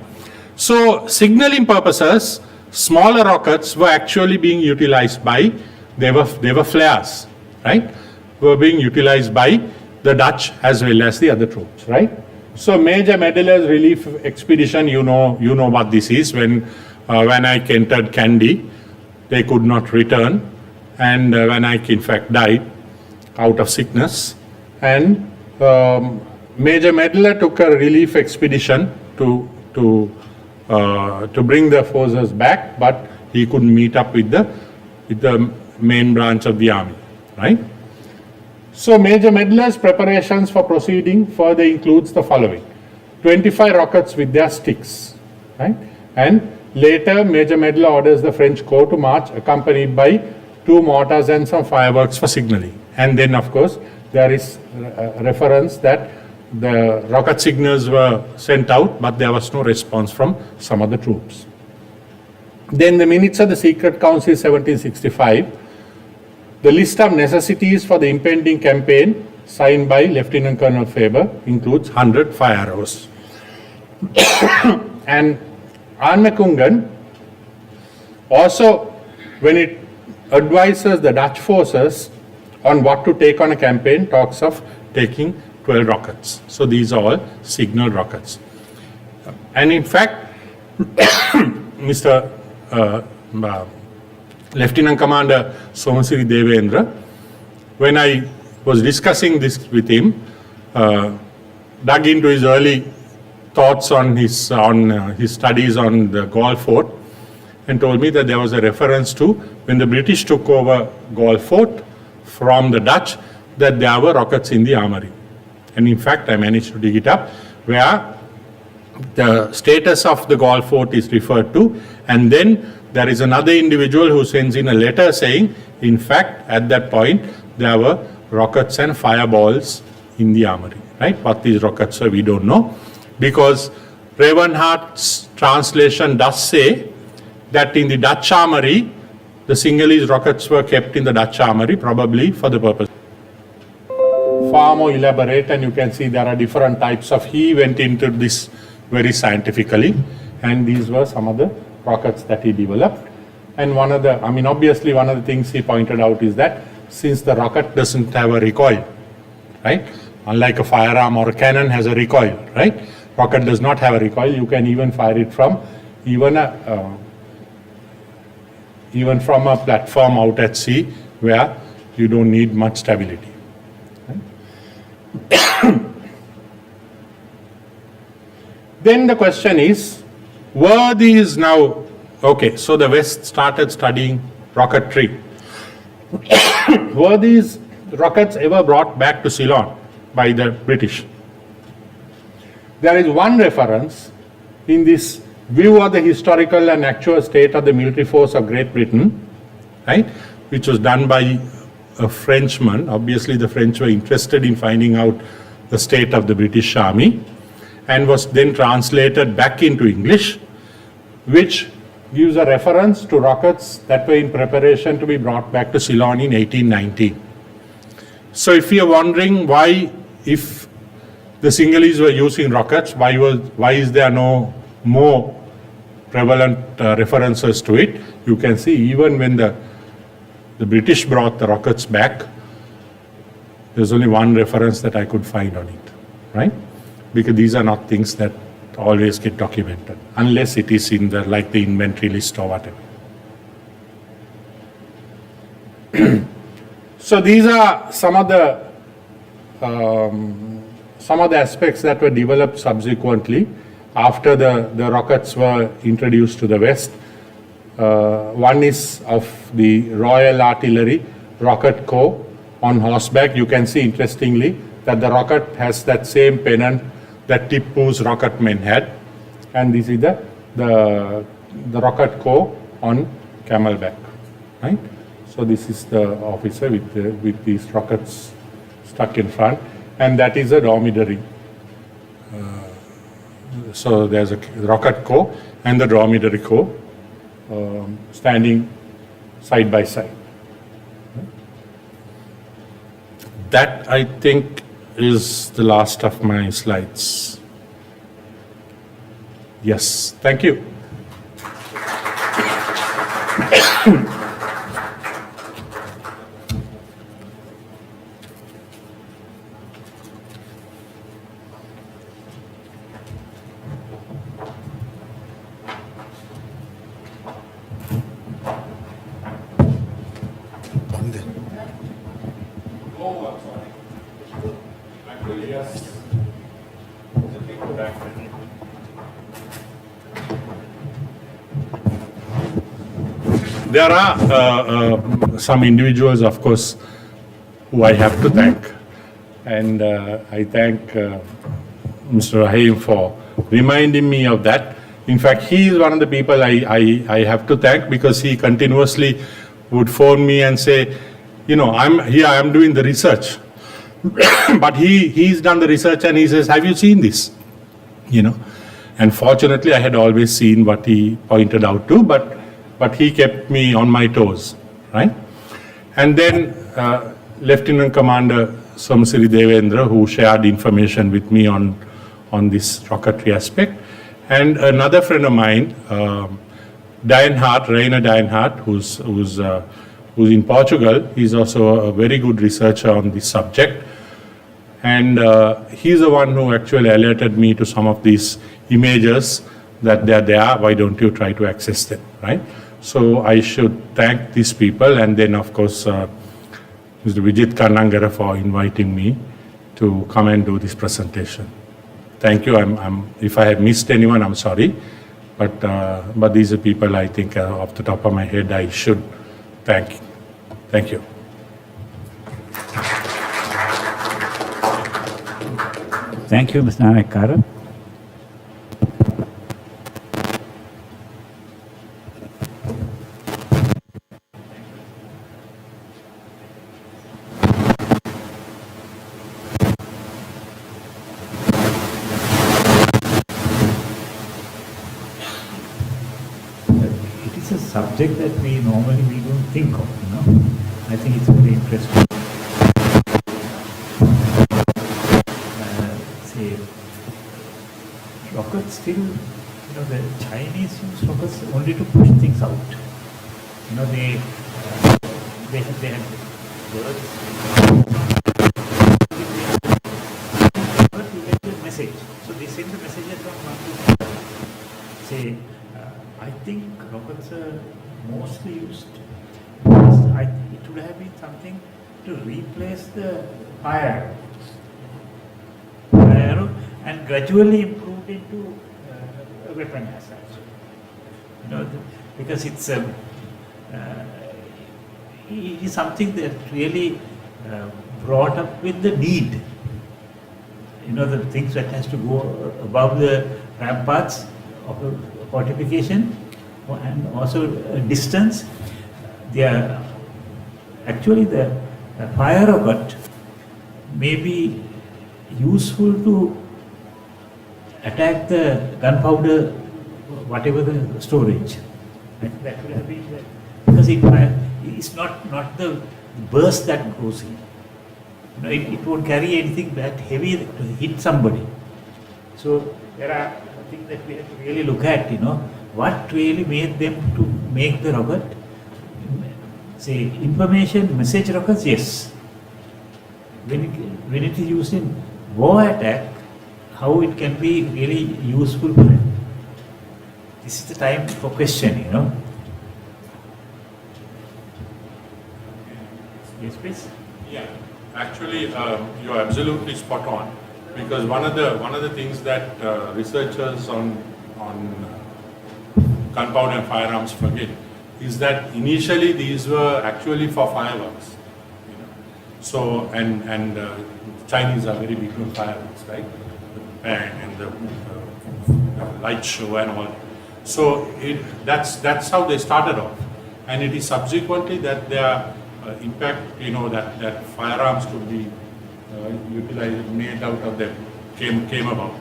So, signaling purposes, smaller rockets were actually being utilized by, they were flares, right? Were being utilized by the Dutch as well as the other troops, right? So, Major Meddeller's relief expedition, you know what this is. When I entered Kandy, they could not return, and Van Eyck in fact died out of sickness. And Major Meddeller took a relief expedition to bring the forces back, but he couldn't meet up with the main branch of the army, right? So Major Meddeller's preparations for proceeding further includes the following: 25 rockets with their sticks, right? And later Major Meddeller orders the French corps to march accompanied by 2 mortars and some fireworks for signaling. And then of course there is a reference that the rocket signals were sent out, but there was no response from some of the troops. Then the minutes of the Secret Council 1765, the list of necessities for the impending campaign signed by Lieutenant Colonel Faber includes 100 fire arrows. And Armekungan also, when it advises the Dutch forces on what to take on a campaign, talks of taking 12 rockets. So these are all signal rockets. And in fact, Mr. Lieutenant Commander Somasiri Devendra, when I was discussing this with him, dug into his early thoughts on his studies on the Galle Fort, and told me that there was a reference to when the British took over Galle Fort from the Dutch, that there were rockets in the armory. And in fact, I managed to dig it up, where the status of the Galle Fort is referred to, and then there is another individual who sends in a letter saying, in fact, at that point, there were rockets and fireballs in the armory, right? What these rockets are, we don't know, because Ravenhart's translation does say that in the Dutch armory, the Sinhalese rockets were kept in the Dutch armory, probably for the purpose. Far more elaborate, and you can see there are different types of, he went into this very scientifically, and these were some of the rockets that he developed. And obviously one of the things he pointed out is that since the rocket doesn't have a recoil, right? Unlike a firearm or a cannon has a recoil, right? Rocket does not have a recoil. You can even fire it from even from a platform out at sea where you don't need much stability. Right? Then the question is, were these now, okay, so the West started studying rocketry. Were these rockets ever brought back to Ceylon by the British? There is one reference in this view of the historical and actual state of the military force of Great Britain, right, which was done by a Frenchman. Obviously the French were interested in finding out the state of the British Army, and was then translated back into English, which gives a reference to rockets that were in preparation to be brought back to Ceylon in 1819. So if you are wondering why, if the Sinhalese were using rockets, why is there no more prevalent references to it? You can see even when the British brought the rockets back, there's only one reference that I could find on it, right? Because these are not things that always get documented, unless it is in the, like the inventory list or whatever. So these are some of the aspects that were developed subsequently after the rockets were introduced to the West. One is of the Royal Artillery Rocket Corps on horseback. You can see interestingly that the rocket has that same pennant that Tipu's rocket men had, and this is the rocket corps on camelback, right? So this is the officer with these rockets stuck in front, and that is a dromedary. So there's a rocket corps and the dromedary corps standing side by side. That, I think, is the last of my slides. Yes, thank you. There are some individuals, of course, who I have to thank. And I thank Mr. Rahim for reminding me of that. In fact, he is one of the people I have to thank, because he continuously would phone me and say, you know, I'm doing the research. But he's done the research and he says, have you seen this? You know, and fortunately I had always seen what he pointed out to, but he kept me on my toes, right? And then Lieutenant Commander Somsiri Devendra, who shared information with me on this rocketry aspect, and another friend of mine, Rainer Dienhardt, who's in Portugal. He's also a very good researcher on this subject, and he's the one who actually alerted me to some of these images that they're there. Why don't you try to access them, right? So I should thank these people, and then of course Mr. Vijit Kannangara for inviting me to come and do this presentation. Thank you. If I have missed anyone, I'm sorry, but these are people I think off the top of my head I should thank. Thank you. Thank you, Mr. Nanayakkara. It is a subject that we normally don't think of, you know. I think it's very interesting. Say, rockets still, you know, the Chinese use rockets only to push things out. you know, they had words. But you get the message. So they send the messages from one to another. Say, I think rockets are mostly used. It would have been something to replace the fire arrow and gradually improved into a weapon as such. You know, because it is something that really brought up with the need. You know, the things that has to go above the ramparts of a fortification and also distance. They are actually the fire rocket may be useful to attack the gunpowder, whatever the storage. That would have been there. Because it's not the burst that goes in. You know, it won't carry anything that heavy to hit somebody. So there are things that we have to really look at, you know, what really made them to make the rocket. Say information message rockets, yes. When it is used in war attack, how it can be really useful for it. This is the time for question, you know. Yes, please. Yeah, actually, you're absolutely spot on, because one of the things that researchers on gunpowder and firearms forget is that initially these were actually for fireworks. You know. So and Chinese are very big on fireworks, right? The bang and the light show and all. So that's how they started off, and it is subsequently that their impact, you know, that firearms could be utilized, made out of them, came about.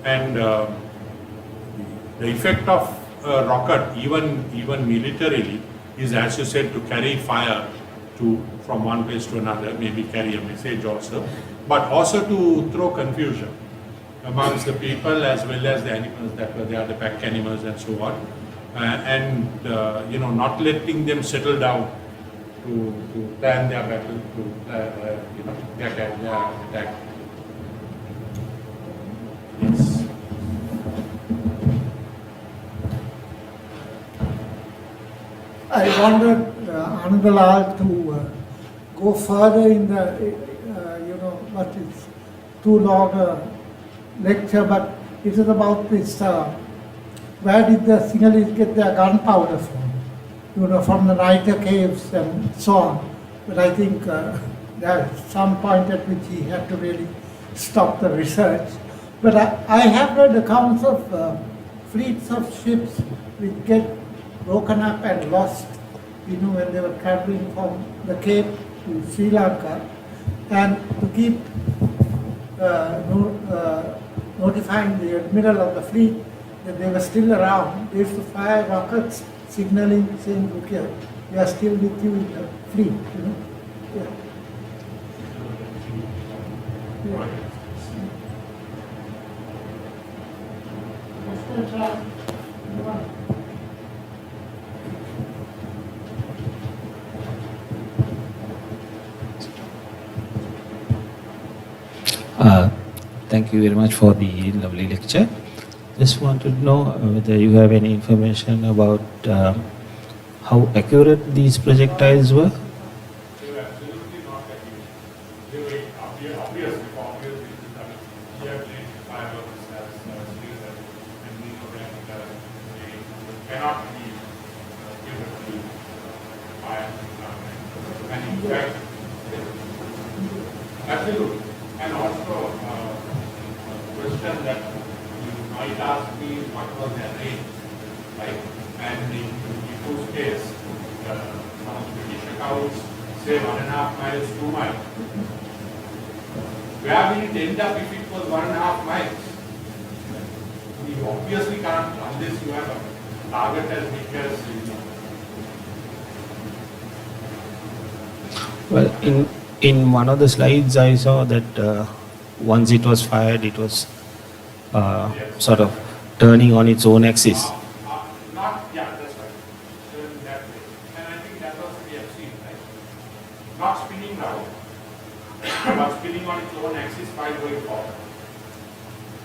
And the effect of a rocket, even militarily, is, as you said, to carry fire from one place to another, maybe carry a message also, but also to throw confusion amongst the people as well as the animals that were there, the pack animals and so on, and you know, not letting them settle down to plan their battle, to you know, their attack. Yes. I wanted Anandalal to go further in the, you know, what is too long a lecture, but it is about this, where did the Sinhalese get their gunpowder from? You know, from the Niger caves and so on. But I think there's some point at which he had to really stop the research. But I have heard accounts of fleets of ships which get broken up and lost, you know, when they were traveling from the Cape to Sri Lanka, and to keep notifying the admiral of the fleet that they were still around, they used to fire rockets signaling, saying, okay, we are still with you in the fleet, you know. Yeah. Thank you very much for the lovely lecture. Just wanted to know whether you have any information about how accurate these projectiles were? They were absolutely not accurate. They were obviously we have played fireworks as lasers, and we know that they cannot be beautifully fired. And in fact, absolutely. And also, question that you might ask me, what was their range, right? And in whose case, some British accounts say 1.5 miles, 2 miles. Where will it end up if it was 1.5 miles? You obviously can't, unless you have a target as big as Well, in one of the slides I saw that once it was fired, it was sort of turning on its own axis. not, yeah, that's right. Turn that way. spinning on its own axis while going forward.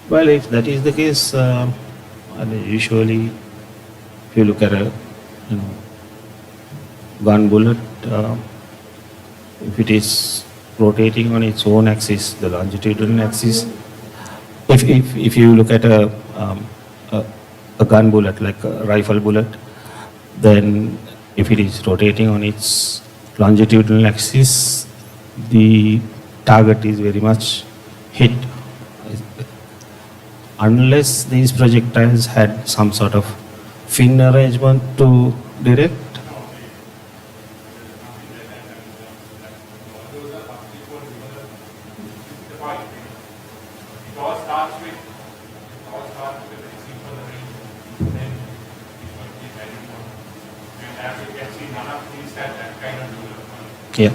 Well, if that is the case, and usually, if you look at a gun bullet, if it is rotating on its own axis, the longitudinal axis, if you look at a gun bullet, like a rifle bullet, then if it is rotating on its longitudinal axis, the target is very much hit. Unless these projectiles had some sort of fin arrangement to direct. Yeah.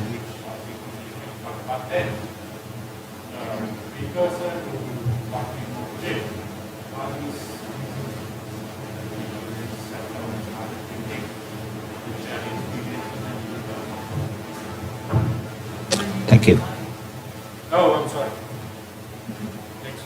Thank you. Oh, I'm sorry. Next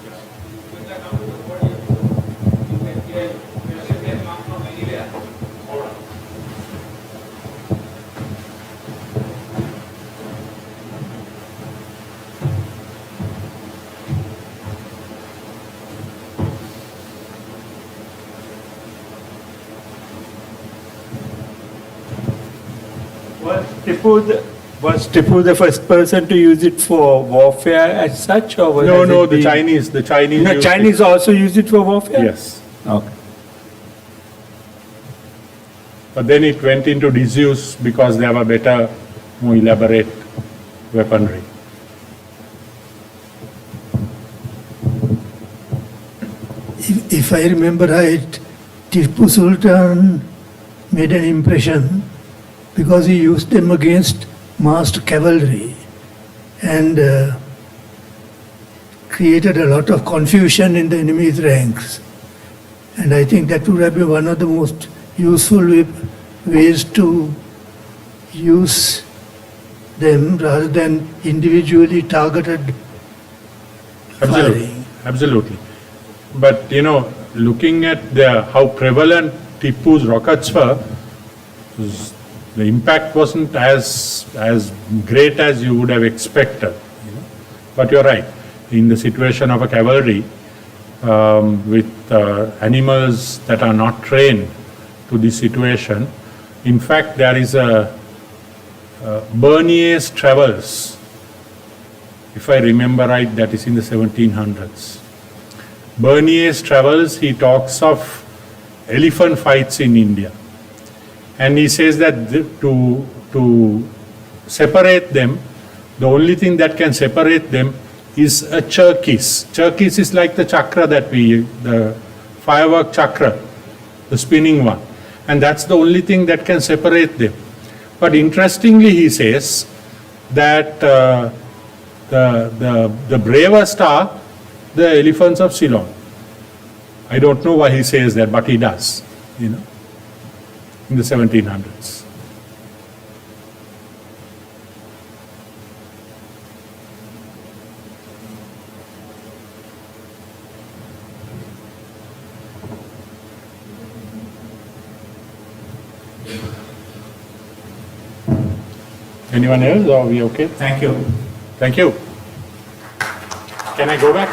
Was Tipu the first person to use it for warfare as such, or No, has no, it the been- Chinese. The Chinese. No, used Chinese it. also use it for warfare. Yes. Okay. But then it went into disuse because they were better, more elaborate weaponry. If I remember right, Tipu Sultan made an impression because he used them against massed cavalry and created a lot of confusion in the enemy's ranks. And I think that would have been one of the most useful ways to use them rather than individually targeted Absolutely. firing. Absolutely. But looking at how prevalent Tipu's rockets were, the impact wasn't as great as you would have expected. But you're right. In the situation of a cavalry, with animals that are not trained to this situation, in fact, there is a Bernier's Travels, if I remember right, that is in the 1700s. Bernier's Travels, he talks of elephant fights in India. And he says that to separate them, the only thing that can separate them is a cherkis. Cherkis is like the chakra the firework chakra, the spinning one. And that's the only thing that can separate them. But interestingly, he says that the bravest are the elephants of Ceylon. I don't know why he says that, but he does, in the 1700s. Anyone else, or are we okay? Thank you. Thank you. Can I go back?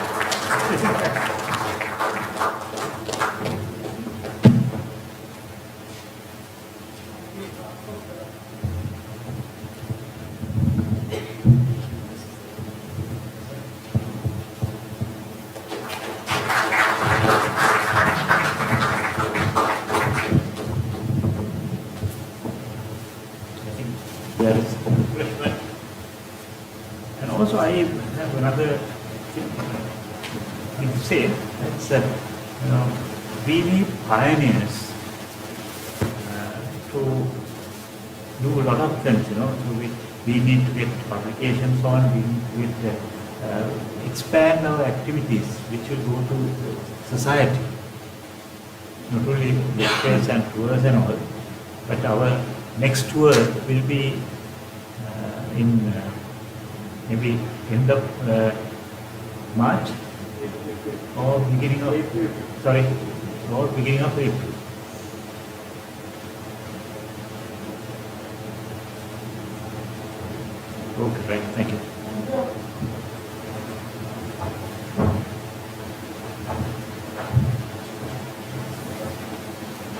There is refreshment. And also I have another thing to say, that's that we need pioneers to do a lot of things, we need to get publications on, we need to get, expand our activities which will go to society. Not only lectures and tours and all, but our next tour will be in maybe end of March or beginning of beginning of April. Okay, right. Thank you.